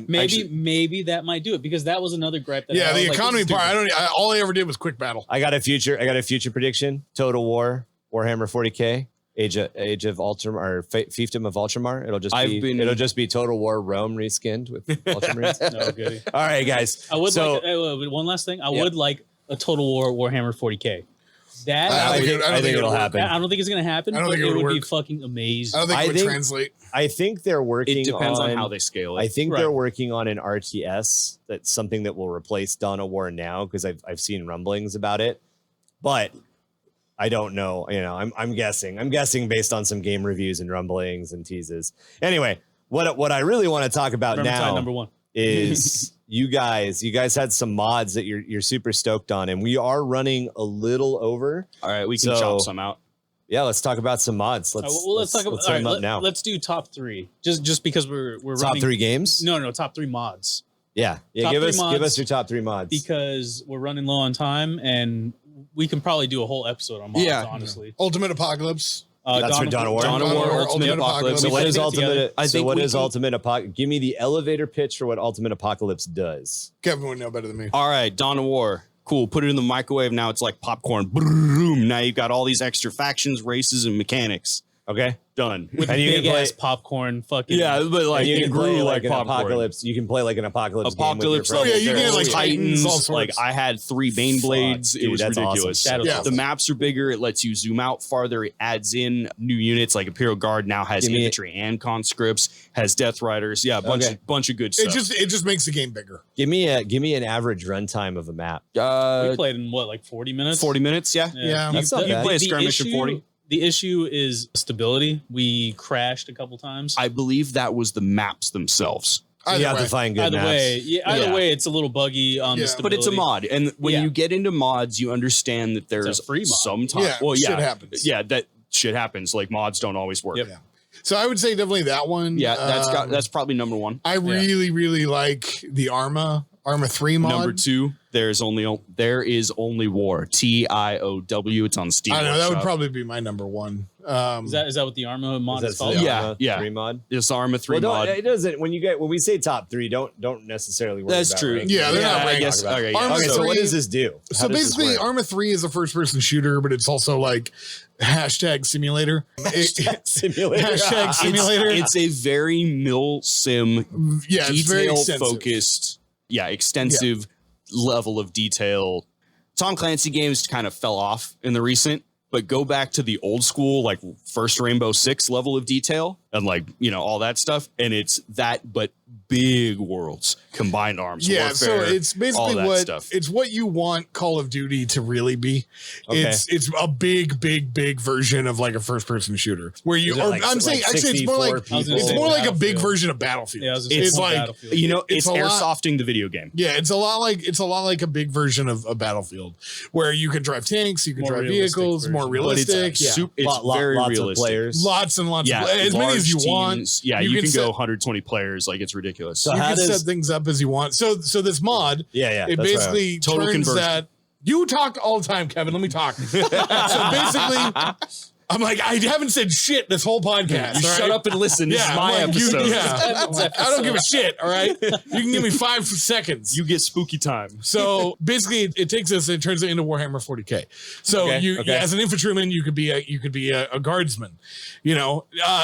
Maybe that might do it because that was another gripe. That the economy part. All I ever did was quick battle. I got a future prediction. Total War Warhammer 40k. Age of Ultramar or Fiefdom of Ultramar. It'll just be Total War Rome reskinned with Ultramarines. No goodie. All right, guys. I would one last thing. I would like a Total War Warhammer 40k. That I think it'll happen. I don't think it's gonna happen. I don't but think it would would be work. fucking amazing. I don't think it would translate. I think they're working. It depends on how they scale it. I think Right. they're working on an RTS. That's something that will replace Dawn of War now, because I've seen rumblings about it, but I don't know. You know, I'm guessing. I'm guessing based on some game reviews and rumblings and teases. Anyway, what I really want to talk about now number 1 is you guys had some mods that you're super stoked on, and we are running a little over. All right, we can chop some out. Yeah, let's talk about some mods. Let's talk about them up now. Let's do top 3. Just because we're Top running 3 games. No, top 3 mods. Yeah. Top Give 3 us mods your top 3 mods, because we're running low on time, and we can probably do a whole episode on mods. Yeah. Honestly, Ultimate Apocalypse. That's for Dawn of War. Dawn of War, Ultimate Apocalypse. So what is Ultimate? Ultimate Apocalypse? Give me the elevator pitch for what Ultimate Apocalypse does. Kevin would know better than me. All right, Dawn of War. Cool. Put it in the microwave. Now it's like popcorn. Boom. Now you've got all these extra factions, races, and mechanics. Okay, Done. with And you can big play- ass popcorn. Fucking Yeah, but like you it can grew play like an popcorn. apocalypse. You can play like an apocalypse. Apocalypse. Game with Oh, your yeah, you friends. can, like, Titans. all sorts. Like I had 3 Bane Blades. Dude, it was that's ridiculous. awesome. Shadow The maps are bigger. It lets you zoom out farther. It adds in new units like Imperial Guard now has Give me- infantry and conscripts. Has Death Riders. Yeah, a bunch of good stuff. It just makes the game bigger. Give me an average runtime of a map. we played in what, like 40 minutes? 40 minutes. Yeah. Yeah. That's not You bad. play a skirmish in 40. The issue is stability. We crashed a couple times. I believe that was the maps themselves. You Either have way. to find good Either maps. way, Yeah. way, it's a little buggy on the Yeah. stability. But it's a mod, and when Yeah. you get into mods, you understand that there's a free mod. sometimes. Yeah, well, shit yeah, happens. Yeah, that shit happens. Like mods don't always work. Yep. Yeah. So I would say definitely that one. Yeah, that's probably number 1. I really like the Arma 3 mod. Number 2, there is only war. TIOW. It's on Steam. I know that would Workshop. probably be my number 1. Is that what the Arma mod is Is that called? the Yeah, Arma yeah. 3 mod? It's Arma 3 Well, mod. it doesn't. When we say top 3, don't necessarily worry That's about true. ranking. Yeah, they're not I ranked. guess. Talk about Okay, it. yeah. Arma Okay, so what 3 does this do? So How does this basically, work? Arma 3 is a first-person shooter, but it's also like #simulator. Simulator. #simulator. It's a very mil sim, Yeah, it's very detail extensive. focused, extensive level of detail. Tom Clancy games kind of fell off in the recent, but go back to the old school, like first Rainbow Six level of detail and like, all that stuff. And it's that, but big worlds, combined arms. Yeah, warfare, so it's all basically that what stuff. it's what you want Call of Duty to really be. Okay. It's a big version of like a first-person shooter where you. Is it Or like- I'm like saying actually it's more like 64 I was gonna it's say more like a big Battlefield. version of Battlefield. Yeah, I was gonna say It's like Battlefield. it's it's a lot- airsofting the video game. yeah, it's a lot like a big version of a Battlefield where you can drive tanks, you can More drive realistic vehicles, version. more But realistic. Yeah. It's very lots realistic. of players. Lots and lots Yeah, of as many as you large want. teams. Yeah, you can set, go 120 players. Like it's ridiculous. So you how can does- set things up as you want. So this mod, Yeah. it that's right. basically Total turns conversion. that. You talk all the time, Kevin. Let me talk. So basically, I'm like, I haven't said shit this whole podcast. You all shut right? up and listen. This is I'm my like, you- episode. yeah. I'm like, I don't give a shit. All right, you can give me 5 seconds. You get spooky time. So basically, it takes us. It turns it into Warhammer 40k. So Okay. as an infantryman, you could be a guardsman.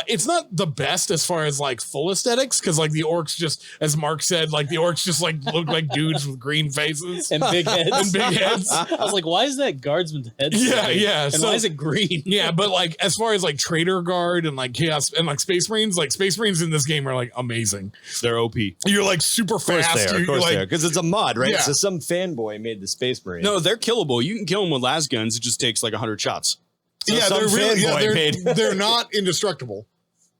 It's not the best as far as like full aesthetics because like the orcs just, as Mark said, like the orcs just like look like dudes with green faces. and big heads. And big heads. I was like, why is that guardsman's head? so Yeah, big? yeah, And so- why is it green? Yeah, but like as far as like Trader Guard and like Chaos and like Space Marines in this game are like amazing. They're OP. You're like super Of course fast. they are. Of You're course like, they are. Because it's a mod, right? Yeah. So some fanboy made the Space Marine. No, they're killable. You can kill them with las guns. It just takes like 100 shots. yeah, some they're really fanboy made- they're not indestructible.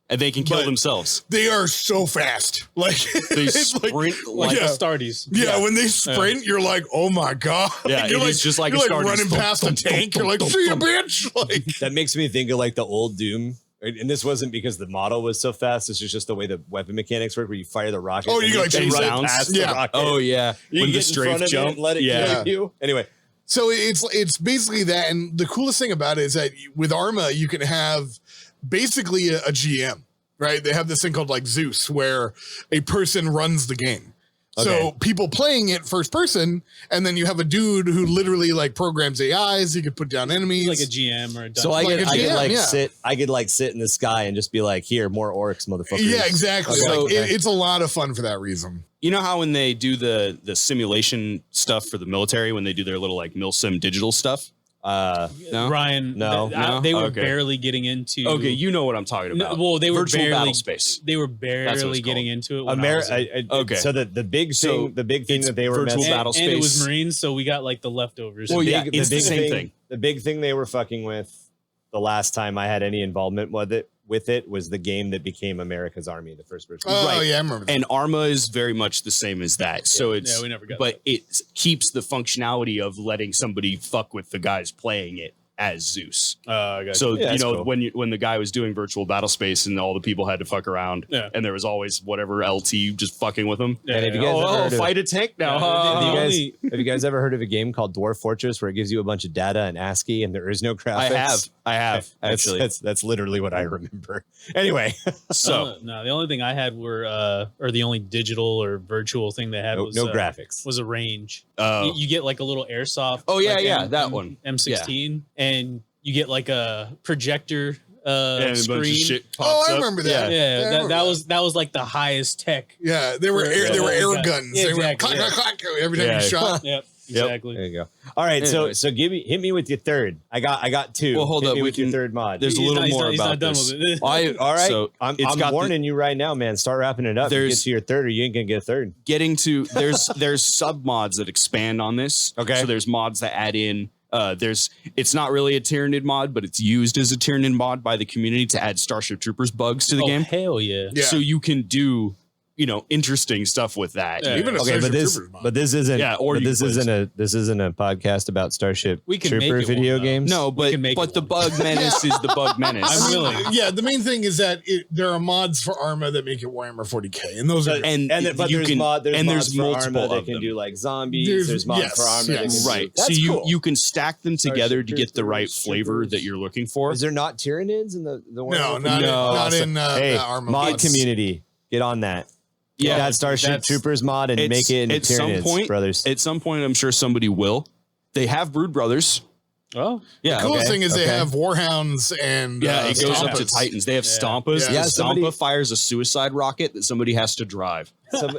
And they can kill But- themselves. They are so fast. Like They it's like- sprint Like like Yeah. the Stardies. yeah, when they sprint, you're like, oh my god. Yeah, you're it is just like you're a Stardew. running past a tank. You're like, see ya, bitch. Like That makes me think of like the old Doom. And this wasn't because the model was so fast. It's just the way the weapon mechanics work, where you fire the rocket. Oh, and you like can chase run sounds? past Yeah. the rocket. Oh yeah, You when can the get in front strafe of it jump. and let it yeah, kill you. Anyway, so it's basically that, and the coolest thing about it is that with Arma, you can have basically a GM, right? They have this thing called like Zeus, where a person runs the game. So Okay. people playing it first person, and then you have a dude who literally like programs AIs. He could put down enemies. Like a GM or a dungeon. so I Like could a GM, yeah. sit in the sky and just be like, here, more orcs, motherfuckers. yeah, exactly. So- Like, it's a lot of fun for that reason. You know how when they do the simulation stuff for the military, when they do their little like milsim digital stuff, No? Ryan, No. they were Okay. barely getting into. Okay, you know what I'm talking No, about. well, they were Virtual barely battle space. They were what barely it's getting called. into it. When I was in. Okay. So the big thing, it's that they were virtual messing, battle and it was space. Marines, so we got like the leftovers. Well, yeah, big- it's the big same thing. The big thing they were fucking with the last time I had any involvement with it was the game that became America's Army, the first person. Oh Right. yeah, I remember that. And Arma is very much the same as that. So it's we never got but it keeps the functionality of letting somebody fuck with the guys playing it as Zeus. I got So Yeah, you that's know cool. when the guy was doing virtual battle space and all the people had to fuck around, Yeah. and there was always whatever LT just fucking with them. And if you guys ever heard of- fight a tank now. Yeah, huh? Have you guys ever heard of a game called Dwarf Fortress where it gives you a bunch of data in ASCII and there is no graphics? I have That's- actually. That's literally what I remember. Anyway, So no, the only thing I had were or the only digital or virtual thing they had no, was no graphics. was a range. uh, You get like a little airsoft. Oh, yeah, like yeah, that one. M16, and you get like a projector and a bunch of screen. shit Oh, pops I up. remember that. Yeah, I remember that was like the highest tech. Yeah, they were air Yeah, guns. yeah, They were exactly, clack, yeah. clack, clack, every time Yeah. you shot. Yep, Yep. exactly. There you go. All right, Anyways. so hit me with your third. I got two. Well, hold Hit up, me we with your can- third mod. There's a little more He's about not done this. with it. All right, So I'm it's got the- warning you right now, man. Start wrapping it up. You There's- get to your third, or you ain't gonna get a third. Getting to there's sub mods that expand on this. Okay. So there's mods that add in. It's not really a Tyranid mod, but it's used as a Tyranid mod by the community to add Starship Troopers bugs to the Oh, game. hell yeah. Yeah. So you can do, interesting stuff with that. Yeah. Even a Okay, Starship but this Troopers mod. this isn't. Yeah, or but you this can play isn't a podcast about Starship We can make Trooper it one, video though. games. No, but can make it the one. bug menace is the bug menace. I'm willing. Yeah, the main thing is that there are mods for Arma that make it Warhammer 40k, and those are And but you there's can- mods and there's for multiple Arma that of can them. do like zombies. There's mods yes, for Arma. that yes. can Right. Do, So that's cool. you can stack them together to get the right Troopers, flavor troopers. that you're looking for. Is there not Tyranids in the no, Warhammer? not No. in Hey, Arma. mod mods. community, get on that. Yeah, that Starship that's- Troopers mod and make it into at some Tyranids, point, brothers. At some point, I'm sure somebody will. They have Brood Brothers. Oh, Yeah. The coolest okay, thing is they okay. have Warhounds and Yeah, it goes up to Stompas. Titans. They have Yeah. Stompas. Yeah. The Yeah, Stompa somebody- fires a suicide rocket that somebody has to drive.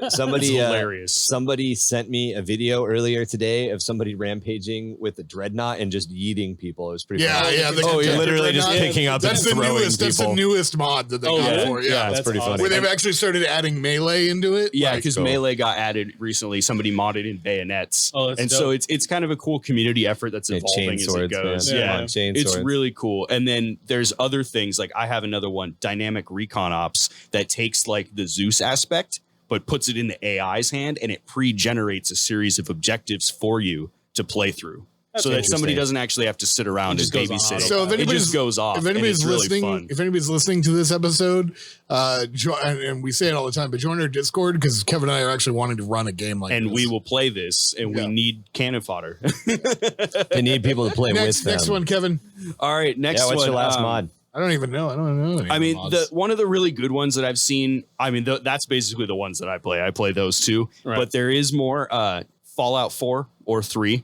Somebody It's hilarious. somebody sent me a video earlier today of somebody rampaging with a dreadnought and just yeeting people. It was pretty Yeah, funny. yeah. the Oh, you're Contender literally just Dreadnought. picking up That's and the throwing newest. That's the people. newest mod that they Oh, got yeah? for it. Yeah, Yeah, that's That's pretty awesome. funny. where they've actually started adding melee into it. Yeah, Like, because cool. Melee got added recently. Somebody modded in bayonets. Oh, that's and dope. so it's kind of a cool community effort that's Yeah, evolving as it goes. man. Yeah. Yeah. Chain It's swords. really cool. And then there's other things like I have another one, Dynamic Recon Ops, that takes like the Zeus aspect, but puts it in the AI's hand and it pre-generates a series of objectives for you to play through. That's so that somebody interesting. doesn't actually have to sit around and just goes on babysit it. So if It anybody's just goes off. if and anybody's it's really listening, fun. if anybody's listening to this episode, and we say it all the time, but join our Discord because Kevin and I are actually wanting to run a game like and this. we will play this, and Yeah. we need cannon fodder. They need people to play next with them. next one, Kevin. All right, next Yeah, what's one. your last mod? I don't even know. I don't know. any I mean, mods. one of the really good ones that I've seen. I mean, that's basically the ones that I play. I play those two, Right. but there is more. Fallout 4 or 3,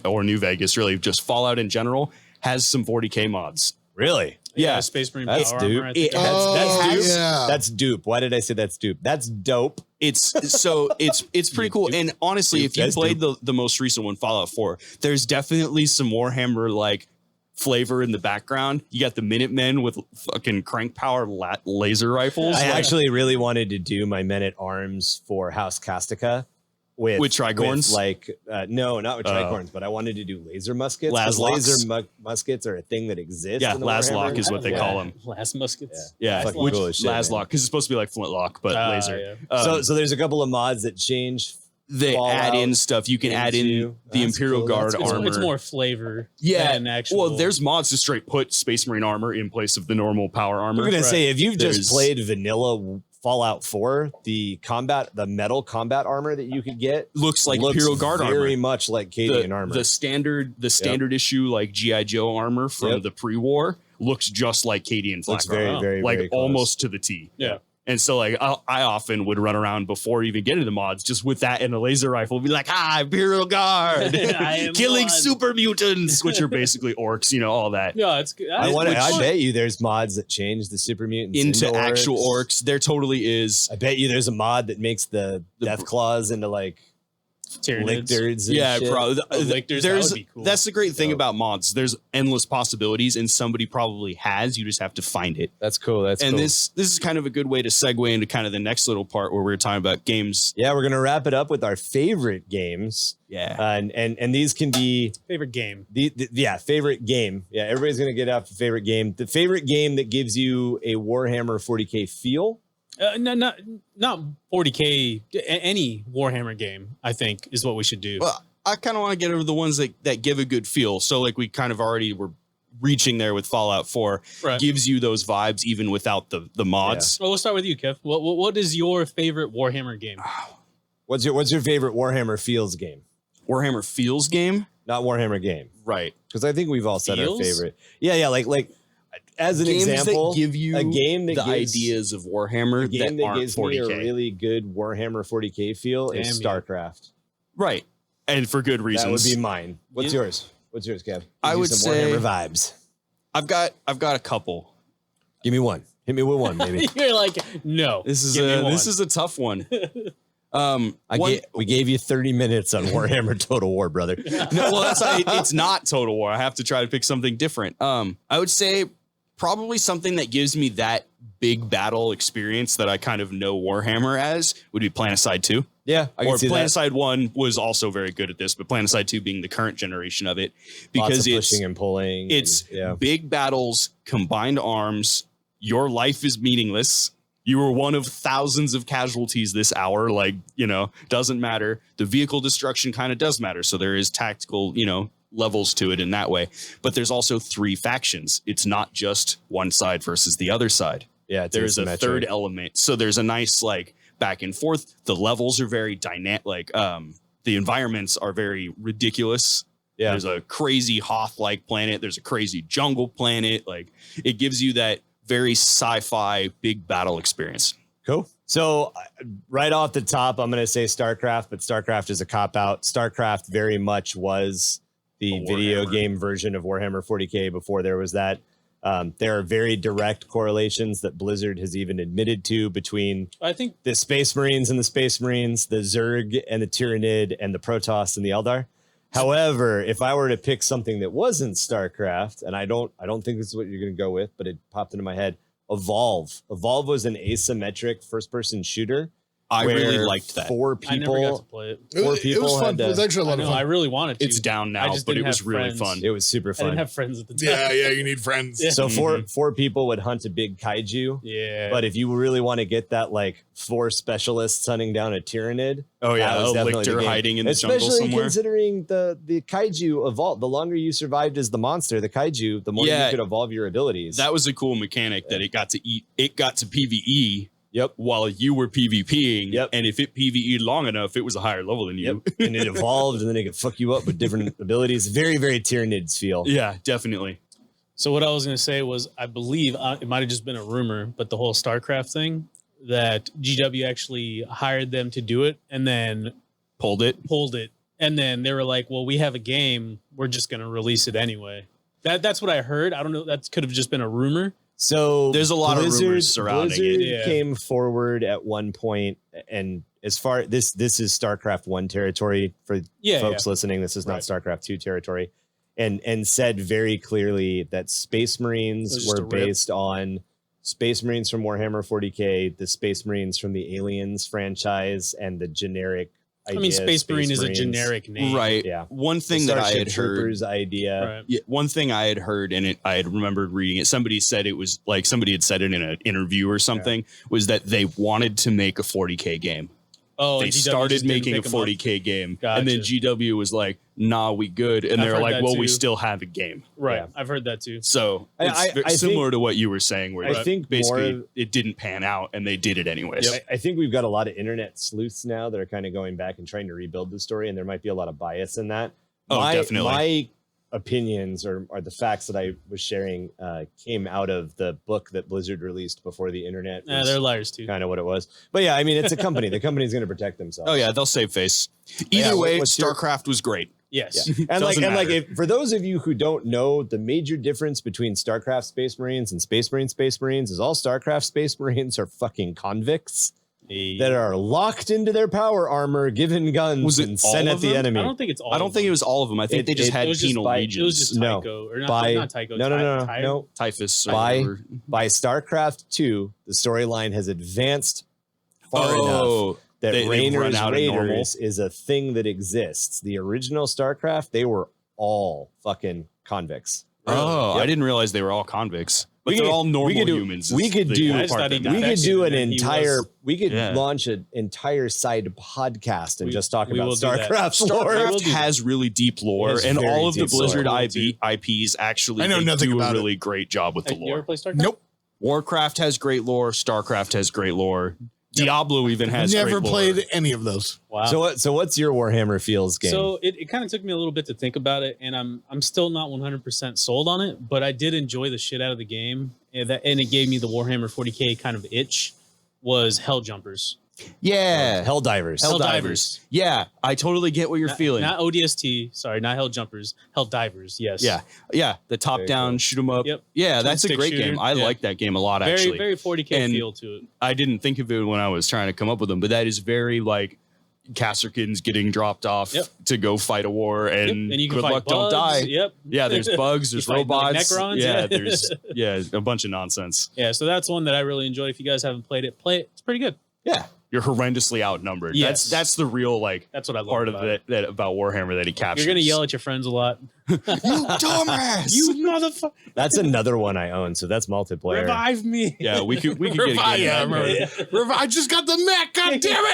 or New Vegas, really, just Fallout in general has some 40k mods. Really? Yeah. Space Marine That's power dupe. armor. I think. Oh, dupe. yeah. That's dupe. Why did I say that's dupe? That's dope. It's pretty cool. And honestly, if you That's played the most recent one, Fallout 4, there's definitely some Warhammer like flavor in the background. You got the Minutemen with fucking crank power laser rifles. I Like, actually really wanted to do my men at arms for House Castica with Trigorns? No, not with Oh. Trigorns, but I wanted to do laser muskets. 'cause Laslocks? Laser muskets are a thing that exists. Yeah, in the Laslock Warhammer. is what they Yeah. call them. Last muskets. Yeah, Fucking which cool as shit, man. Laslock, because it's supposed to be like flintlock, but laser. Yeah. So there's a couple of mods that change. They Fallout add in stuff. You can add in into- the That's Imperial cool. Guard That's cool. armor. It's more flavor. Yeah, than actual. Well, there's mods to straight put Space Marine armor in place of the normal power armor. I'm gonna say if you've There's- just played vanilla Fallout 4, the metal combat armor that you could get looks like looks Imperial Guard very armor. much like Cadian the, armor. the standard issue like GI Joe armor from Yep. the pre-war looks just like Cadian flak looks very, armor, very, like very close. almost to the T. Yeah. And so like I often would run around before even getting the mods just with that and a laser rifle, be like, Imperial Guard, I am killing one. super mutants, which are basically orcs, all that. Yeah, it's good. I bet you there's mods that change the super mutants Into actual orcs. There totally is. I bet you there's a mod that makes the death claws into like Tyranids. lictors. And Yeah, shit. bro. lictors, that would be cool. That's the great thing Dope. about mods. There's endless possibilities, and somebody probably has. You just have to find it. That's cool. That's And cool. this is kind of a good way to segue into kind of the next little part where we're talking about games. Yeah, we're gonna wrap it up with our favorite games, Yeah. and these can be Favorite game. favorite game. Yeah, everybody's gonna get out the favorite game. The favorite game that gives you a Warhammer 40k feel. No, not 40k. Any Warhammer game, I think, is what we should do. Well, I kind of want to get over the ones that give a good feel. So like we kind of already were reaching there with Fallout 4. Right. Gives you those vibes even without the mods. Well, we'll start with you, Kev. What is your favorite Warhammer game? What's your favorite Warhammer feels game? Warhammer feels game. Not Warhammer game, Right. because I think we've all said our Feels? favorite. Yeah, like as an Games example, that give you a game that the gives, ideas of Warhammer a game that that aren't gives me 40K. a really good Warhammer 40k feel is Damn, yeah. StarCraft. Right. And for good reasons. That would be mine. What's yours? What's yours, Kev? I Gives you would some say- Warhammer vibes. I've got a couple. Give me one. Hit me with one, baby. You're like, no. This is give me one. a tough one. We gave you 30 minutes on Warhammer Total War, brother. No, well, it's not Total War. I have to try to pick something different. I would say probably something that gives me that big battle experience that I kind of know Warhammer as would be Planetside 2. Yeah, I can Or see that. Planetside 1 was also very good at this, but Planetside 2 being the current generation of it, Lots because of it's pushing and pulling. it's and, yeah. big battles, combined arms. Your life is meaningless. You were one of thousands of casualties this hour. Like, doesn't matter. The vehicle destruction kind of does matter. So there is tactical, levels to it in that way. But there's also 3 factions. It's not just one side versus the other side. Yeah, it's There's a asymmetric. third element. So there's a nice back and forth. The levels are very dynamic. The environments are very ridiculous. Yeah. There's a crazy Hoth-like planet. There's a crazy jungle planet. Like, it gives you that very sci-fi big battle experience. Cool. So right off the top, I'm going to say StarCraft, but StarCraft is a cop-out. StarCraft very much was the video game version of Warhammer 40k before there was that. There are very direct correlations that Blizzard has even admitted to between I think the Space Marines and the Space Marines, the Zerg and the Tyranid, and the Protoss and the Eldar. However, if I were to pick something that wasn't StarCraft, and I don't think this is what you're going to go with, but it popped into my head, Evolve. Evolve was an asymmetric first-person shooter. I where really liked that. 4 I never got people. to play it. It Four was people fun. had It was to- actually a I lot know. of I fun. really wanted to. It's down I now, just but didn't it was have really friends. fun. It was super I fun. didn't have friends at the time. Yeah, you need friends. Yeah. So four people would hunt a big kaiju. Yeah. But if you really want to get that, 4 specialists hunting down a Tyranid, Oh, yeah. that was A definitely the lictor game. hiding in the jungle Especially somewhere. considering the kaiju evolved. The longer you survived as the monster, the kaiju, the more Yeah. you could evolve your abilities. That was a cool mechanic that it got to PvE Yep. while you were PvPing. Yep. And if it PvE'd long enough, it was a higher level than you. Yep. And it evolved, and then it could fuck you up with different abilities. Very, very Tyranids feel. Yeah, definitely. So what I was going to say was, I believe it might have just been a rumor, but the whole StarCraft thing, that GW actually hired them to do it and then Pulled it. And then they were like, well, we have a game. We're just going to release it anyway. That's what I heard. I don't know. That could have just been a rumor. So There's a lot of rumors surrounding Blizzard it. Yeah. came forward at one point, and as far this is StarCraft 1 territory for Yeah. folks listening. This is not Right. StarCraft 2 territory, and said very clearly that Space It was Marines just were a rip. based on Space Marines from Warhammer 40k, the Space Marines from the Aliens franchise, and the generic. I mean, idea of Space Marine is a Marines. generic name. Right. Yeah. One The thing that I Starship had heard. Troopers idea. Right. Yeah, one thing I had heard, and I had remembered reading it. Somebody said it was somebody had said it in an interview or something. Was that they wanted to make a 40k game? Oh, They and GW started just didn't making a pick 'em up. 40k game, Gotcha. and then GW was like, "Nah, we good," and I've they're heard like, that "Well, we too. still have a game." Right. Yeah. I've heard that too. So I- it's I similar think- to what you were saying, where I think basically more- it didn't pan out, and they did it anyways. I think we've got a lot of internet sleuths now that are kind of going back and trying to rebuild the story, and there might be a lot of bias in that. Oh, definitely. My opinions or the facts that I was sharing came out of the book that Blizzard released before the internet. Yeah, was they're liars too. kind of what it was. But yeah, I mean, it's a company. The company's going to protect themselves. Oh yeah, they'll save face. Yeah, Either way, what's your- StarCraft was great. Yes. Yeah. Doesn't matter. if, for those of you who don't know, the major difference between StarCraft Space Marines and Space Marines is all StarCraft Space Marines are fucking convicts. that are locked into their power armor, given guns, Was it and all sent of at the them? enemy. I don't think it's all. I don't think it was all of them. I think they just it had was just penal by- regions. It was just No. Tycho, or not, By- not Tycho. No. Typhus. or By whatever. by StarCraft 2, the storyline has advanced far enough that they've Rainer's run out of normal. Raiders is a thing that exists. The original StarCraft, they were all fucking convicts. Oh, Yep. I didn't realize they were all convicts. But We they're could- all normal we could do- humans. we is could the do- part I just thought he that got We matters. could do an and he entire. was- We could Yeah. launch an entire side podcast and We- just talk we about will do that. StarCraft lore. We'll StarCraft do that. has really deep lore, It has and very all of the deep lore. Blizzard We'll IPs actually I know they nothing do about a it. really great job with the You ever lore. play StarCraft? Nope. Warcraft has great lore. StarCraft has great lore. Diablo even has Never great played lore. any of those. Wow. So what's your Warhammer Feels game? So it kind of took me a little bit to think about it, and I'm still not 100% sold on it, but I did enjoy the shit out of the game, and it gave me the Warhammer 40k kind of itch. Was Hell Jumpers, Yeah, Helldivers. Helldivers. yeah, I totally get what you're feeling. not ODST, sorry, not Hell Jumpers, Helldivers. Yes, yeah, the top-down cool. shoot 'em up. Yep. Yeah, that's a Twin-stick great shooter. game. I Yeah. like that game a lot, very actually. very 40k And- feel to it. I didn't think of it when I was trying to come up with them, but that is very like Kasserkins getting dropped off Yep. to go fight a war, Yep. and, And you can good fight luck, bugs. don't die. Yep. Yeah, there's bugs, there's You fight, like, robots. Necrons, yeah, yeah. there's a bunch of nonsense. Yeah, so that's one that I really enjoyed. If you guys haven't played it, play it. It's pretty good. Yeah, you're horrendously outnumbered. Yes. That's the real like That's what I love part of about it that about Warhammer that he captures. You're gonna yell at your friends a lot. you dumbass. You motherfucker! That's another one I own, so that's multiplayer. Revive me! Yeah, we could get a Revive- game. yeah, I out of remember. it. I just got the mech. God damn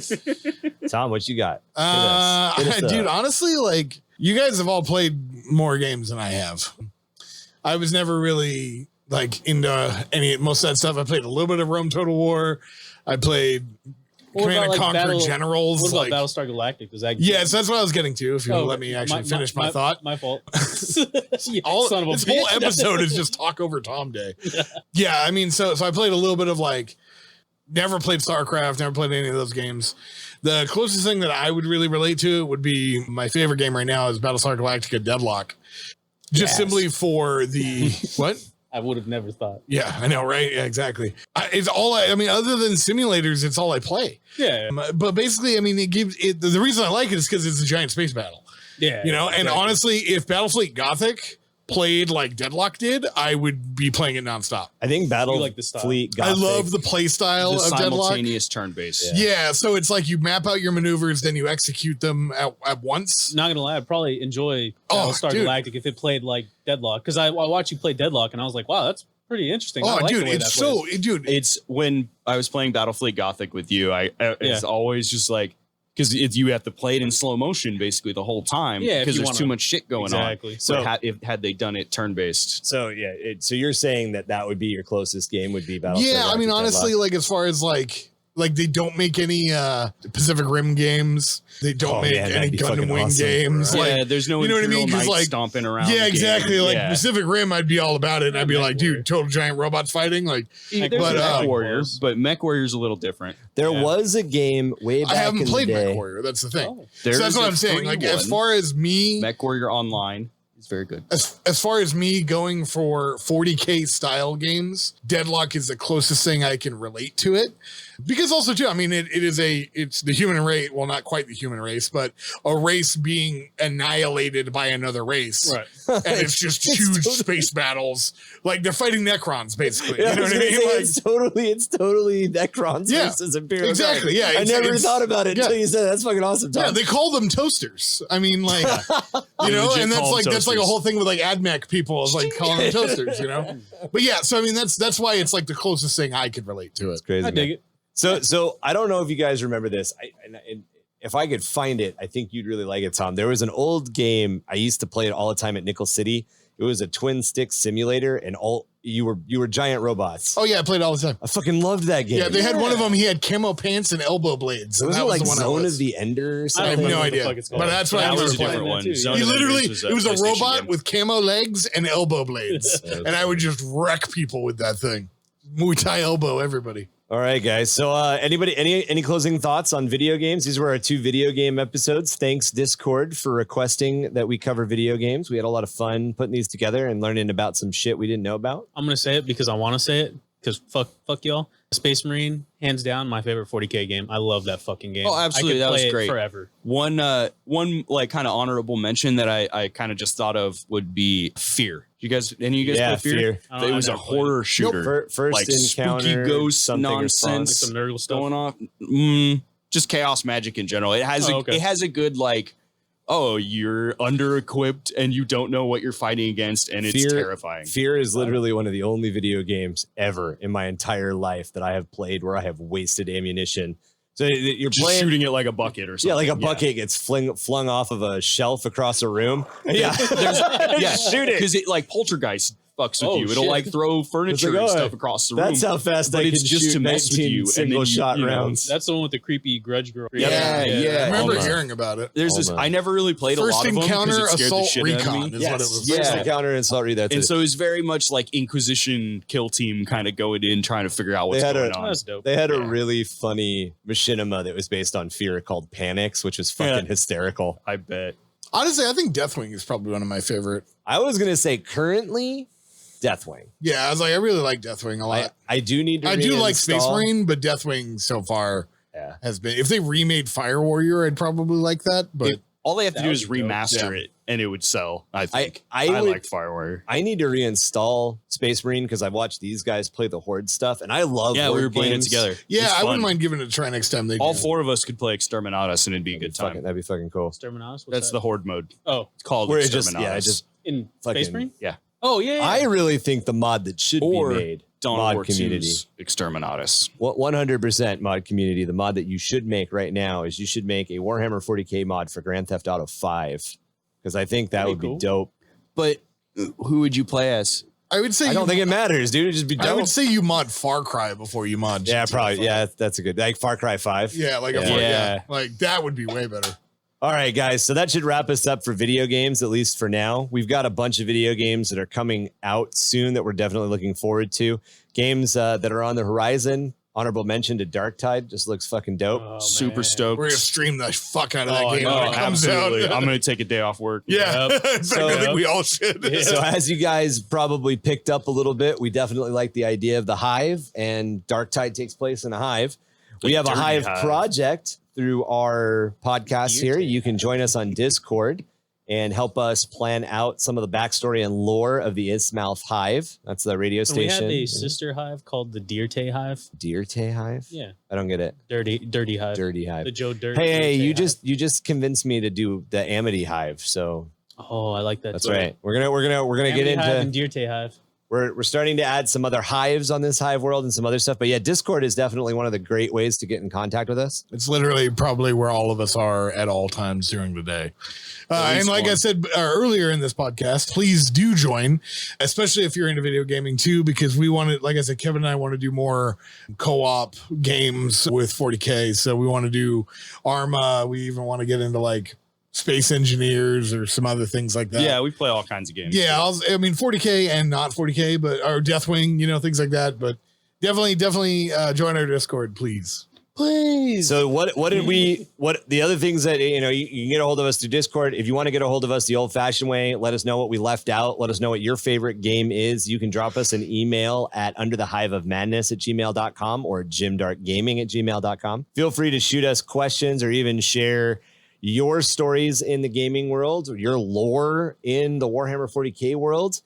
it! Tom, what you got? Hit us Dude, up. honestly, like you guys have all played more games than I have. I was never really like into most of that stuff. I played a little bit of Rome Total War. I played What Command about, and like, Conquer Battle- Generals. What about like, Battlestar Galactic? Does that? yeah, so that's what I was getting to. If you Oh, let me actually finish my thought. My fault. All, Son of a this whole bitch. episode is just talk over Tom Day. Yeah, I mean, so I played a little bit of like, never played StarCraft, never played any of those games. The closest thing that I would really relate to would be my favorite game right now is Battlestar Galactica Deadlock. Just Yes. simply for the what? I would have never thought. Yeah, I know, right? Yeah, exactly. It's all I mean, other than simulators, it's all I play. Yeah, But basically, I mean, it gives it the reason I like it is because it's a giant space battle. yeah. You know, and exactly. honestly, if Battlefleet Gothic played like Deadlock did, I would be playing it nonstop. I think Battle You like the style. Fleet. I Gothic, love the play style The of Deadlock. simultaneous turn-based. Yeah, so it's like you map out your maneuvers, then you execute them at once. Not gonna lie, I'd probably enjoy Oh, Battlestar dude. Galactic if it played like Deadlock, because I watched you play Deadlock and I was like, wow, that's pretty interesting. I Oh, like dude, the way it's that so, plays. dude. It's when I was playing Battlefleet Gothic with you, it's Yeah. always just like, because you have to play it in slow motion basically the whole time Yeah, if because you there's wanna- too much shit going Exactly. on. So- So had they done it turn-based. So yeah, so you're saying that would be your closest game would be Battle. Yeah, I mean, honestly, like as far as like they don't make any Pacific Rim games. They don't Oh, make man, any that'd be Gundam fucking Wing awesome. games. Like, Yeah, there's no you know what I Imperial mean? 'Cause, Knight like, stomping around. yeah, the game. exactly. Like Yeah. Pacific Rim, I'd be all about it. I'd be Mech like, Warrior. dude, total giant robots fighting. Like, Like, There's But, Mech um, Warrior, but Mech Warrior's a little different. there Yeah. was a game way back I haven't in played the day. Mech Warrior. That's the thing. Oh. So that's There's what a I'm saying. free Like, as one. far as me, Mech Warrior Online is very good. as far as me going for 40k style games, Deadlock is the closest thing I can relate to it. Because also too, I mean, it's the human race. Well, not quite the human race, but a race being annihilated by another race. Right. And it's just It's huge totally- space battles. Like they're fighting Necrons, basically. Yeah, You know I was what I gonna mean? say, Like, it's totally Necrons Yeah, versus Imperial. exactly, Guard. yeah, I it's- never it's- thought about it yeah. until you said that. That's fucking awesome, Tom. yeah, they call them toasters. I mean, like, you know, legit and that's call like them that's like a toasters. whole thing with like AdMech people is like calling them toasters, you know. But yeah, so I mean, that's why it's like the closest thing I could relate to it. It's crazy. I dig it. So I don't know if you guys remember this. And if I could find it, I think you'd really like it, Tom. There was an old game I used to play it all the time at Nickel City. It was a twin stick simulator, and you were giant robots. Oh yeah, I played it all the time. I fucking loved that game. Yeah, they had one of them. He had camo pants and elbow blades. So And was that it was like the one Zone I of the Ender or I don't something? have remember no what the idea. fuck it's called. But that's what I That remember was a playing. different one. Too, yeah. Zone He of literally, Enders was it was a PlayStation robot game. with camo legs and elbow blades, and I would just wreck people with that thing. Muay Thai elbow, everybody. All right, guys. So anybody, any closing thoughts on video games? These were our 2 video game episodes. Thanks, Discord, for requesting that we cover video games. We had a lot of fun putting these together and learning about some shit we didn't know about. I'm gonna say it because I want to say it. because fuck y'all. Space Marine, hands down, my favorite 40k game. I love that fucking game. Oh, absolutely. I could That was play it great. forever. One like kind of honorable mention that I kind of just thought of would be Fear. Any of you guys play Fear? I don't It know, was I've a never played it. horror shooter. First like encounter, spooky ghost something nonsense Like some Nurgle stuff. going on. Just chaos magic in general. It has okay. it has a good like, oh, you're under equipped and you don't know what you're fighting against, and it's terrifying. Fear is literally one of the only video games ever in my entire life that I have played where I have wasted ammunition. So you're Just playing, shooting it like a bucket or something. yeah, like a bucket gets flung off of a shelf across a room. Yeah, Shoot it because it like poltergeist fucks with you. It'll shit. like throw furniture like, and oh, stuff across the room. That's how fast But I it's can just shoot to mess with 19 you, and then single you- shot you know, rounds. That's the one with the creepy grudge girl. Yeah. I remember Almost. hearing about it. There's this. I never really played First a lot of them encounter, because it scared the assault, shit recon out of me. is what it was. First Yeah. encounter and assault read. That's And it. so it's very much like Inquisition kill team kind of going in trying to figure out what's They had going a- on. That's dope. They had a really funny machinima that was based on Fear called Panics, which was fucking hysterical. I bet. Honestly, I think Deathwing is probably one of my favorite. I was gonna say currently Deathwing. Yeah, I was like, I really like Deathwing a lot. I do need to. I do like Space reinstall- Marine, but Deathwing so far Yeah. has been. If they remade Fire Warrior, I'd probably like that. But All they have to That do would is be dope. remaster it, and it would sell. I think. I I would- like Fire Warrior. I need to reinstall Space Marine because I watched these guys play the Horde stuff, and I love. Yeah, Horde we were playing games. it together. yeah, It's I fun. wouldn't mind giving it a try next time they All do. four of us could play Exterminatus, and it'd be a That'd good time. That'd be fucking cool. Exterminatus? What's That's that? the Horde mode. Oh, It's called Where it Exterminatus. just in Fucking- Space Marine? Yeah. Oh, yeah. I really think the mod that should Or be made Dawn mod of War community. 2's Exterminatus. 100% mod community. The mod that you should make right now is you should make a Warhammer 40k mod for Grand Theft Auto 5 because I think that That'd would be be cool. dope. But who would you play as? I would say I don't think it matters, dude. It'd just be dope. I would say you mod Far Cry before you mod. Yeah, GTA probably. 5. Yeah, that's a good. Like Far Cry 5. Yeah, like Yeah. a Far, Yeah. yeah, like that would be way better. All right, guys. So that should wrap us up for video games, at least for now. We've got a bunch of video games that are coming out soon that we're definitely looking forward to. Games that are on the horizon. Honorable mention to Dark Tide. Just looks fucking dope. Oh, Super man. stoked. We're gonna stream the fuck out of that Oh, game no, when it comes absolutely. out. I'm going to take a day off work. Yeah, Yep. in fact, I think we all should. Yeah. So as you guys probably picked up a little bit, we definitely like the idea of the Hive, and Dark Tide takes place in a Hive. We have a dirty Hive Hive. project through our podcast here. You can join us on Discord and help us plan out some of the backstory and lore of the Ismouth Hive. That's the radio And we station. had a sister hive called the Deer Tay Hive. Deer Tay Hive? Yeah. I don't get it. Dirty Hive. Dirty Hive. The Joe Dirt. Hey, Deer Tay you Hive. just convinced me to do the Amity Hive. So Oh, I like that. that's too. right. We're gonna get Amity Hive and into Deer Tay Hive. we're starting to add some other hives on this Hive world and some other stuff. But yeah, Discord is definitely one of the great ways to get in contact with us. It's literally probably where all of us are at all times during the day. At And least like I one. said earlier in this podcast, please do join, especially if you're into video gaming too, because we want to, like I said, Kevin and I want to do more co-op games with 40K. So we want to do Arma. We even want to get into like Space Engineers or some other things like that. Yeah, we play all kinds of games. Yeah, I mean 40K and not 40K, but or Deathwing, things like that. But definitely join our Discord, please. Please. So what the other things that you can get a hold of us through Discord. If you want to get a hold of us the old fashioned way, let us know what we left out. Let us know what your favorite game is. You can drop us an email at underthehiveofmadness@gmail.com or jimdarkgaming@gmail.com. Feel free to shoot us questions or even share your stories in the gaming world or your lore in the Warhammer 40K world.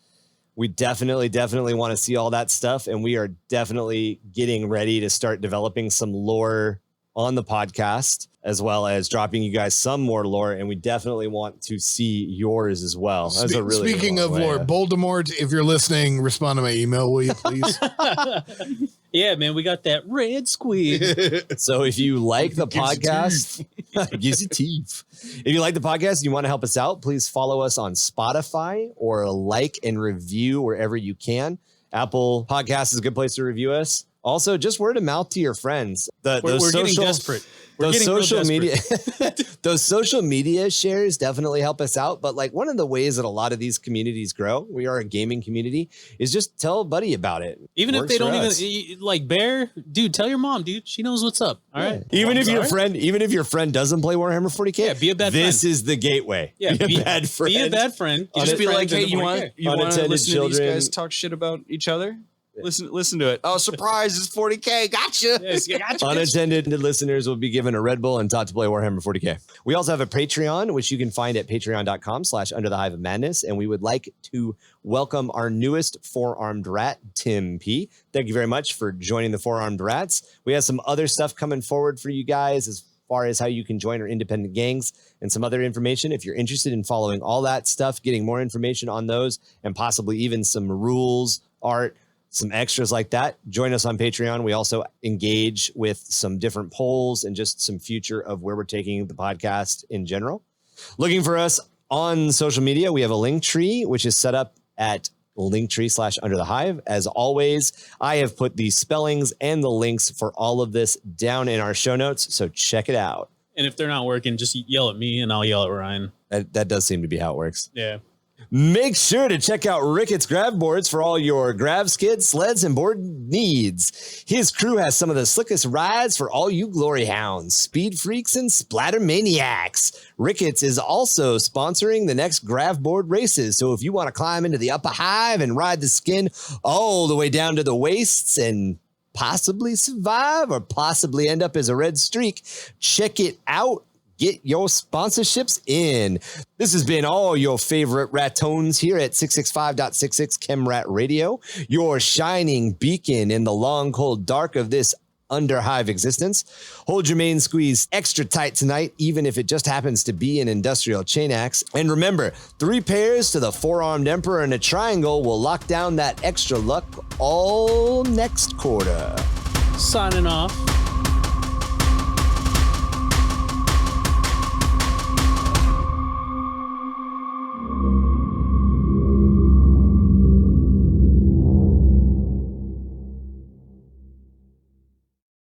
We definitely want to see all that stuff. And we are definitely getting ready to start developing some lore on the podcast, as well as dropping you guys some more lore. And we definitely want to see yours as well. That's a really Speaking long of way Lord to- Voldemort, if you're listening, respond to my email, will you please? Yeah, man, we got that red squid. So if you like the Gives you podcast, gives you teeth. If you like the podcast and you want to help us out, please follow us on Spotify or like and review wherever you can. Apple Podcasts is a good place to review us. Also, just word of mouth to your friends. We're getting desperate. We're Those getting real social media, desperate. those social media shares definitely help us out. But like one of the ways that a lot of these communities grow, we are a gaming community, is just tell a buddy about it. Even if Works they for don't us. even like Bear, dude, tell your mom, dude. She knows what's up. All right. Even if your Sorry? friend doesn't play Warhammer 40K, Yeah, be a bad this friend. is the gateway. Yeah, be a bad friend. Be a bad friend. You just be like, hey, you want to Unattended listen to these children. guys talk shit about each other? Listen to it. Oh, surprise! It's 40k. Gotcha. Yes, you gotcha. Unattended listeners will be given a Red Bull and taught to play Warhammer 40k. We also have a Patreon, which you can find at patreon.com/underthehive of madness. And we would like to welcome our newest four-armed rat, Tim P. Thank you very much for joining the four-armed rats. We have some other stuff coming forward for you guys as far as how you can join our independent gangs and some other information. If you're interested in following all that stuff, getting more information on those, and possibly even some rules, art, some extras like that, join us on Patreon. We also engage with some different polls and just some future of where we're taking the podcast in general. Looking for us on social media, we have a link tree, which is set up at linktree/underthehive. As always, I have put the spellings and the links for all of this down in our show notes, so check it out. And if they're not working, just yell at me and I'll yell at Ryan. That does seem to be how it works. Yeah. Make sure to check out Ricketts Grav Boards for all your grav skids, sleds, and board needs. His crew has some of the slickest rides for all you glory hounds, speed freaks, and splatter maniacs. Ricketts is also sponsoring the next Grav Board races, so if you want to climb into the upper hive and ride the skin all the way down to the waists and possibly survive or possibly end up as a red streak, check it out. Get your sponsorships in. This has been all your favorite ratones here at 665.66 ChemRat Radio, your shining beacon in the long, cold dark of this underhive existence. Hold your main squeeze extra tight tonight, even if it just happens to be an industrial chain axe. And remember, 3 pairs to the four-armed emperor and a triangle will lock down that extra luck all next quarter. Signing off.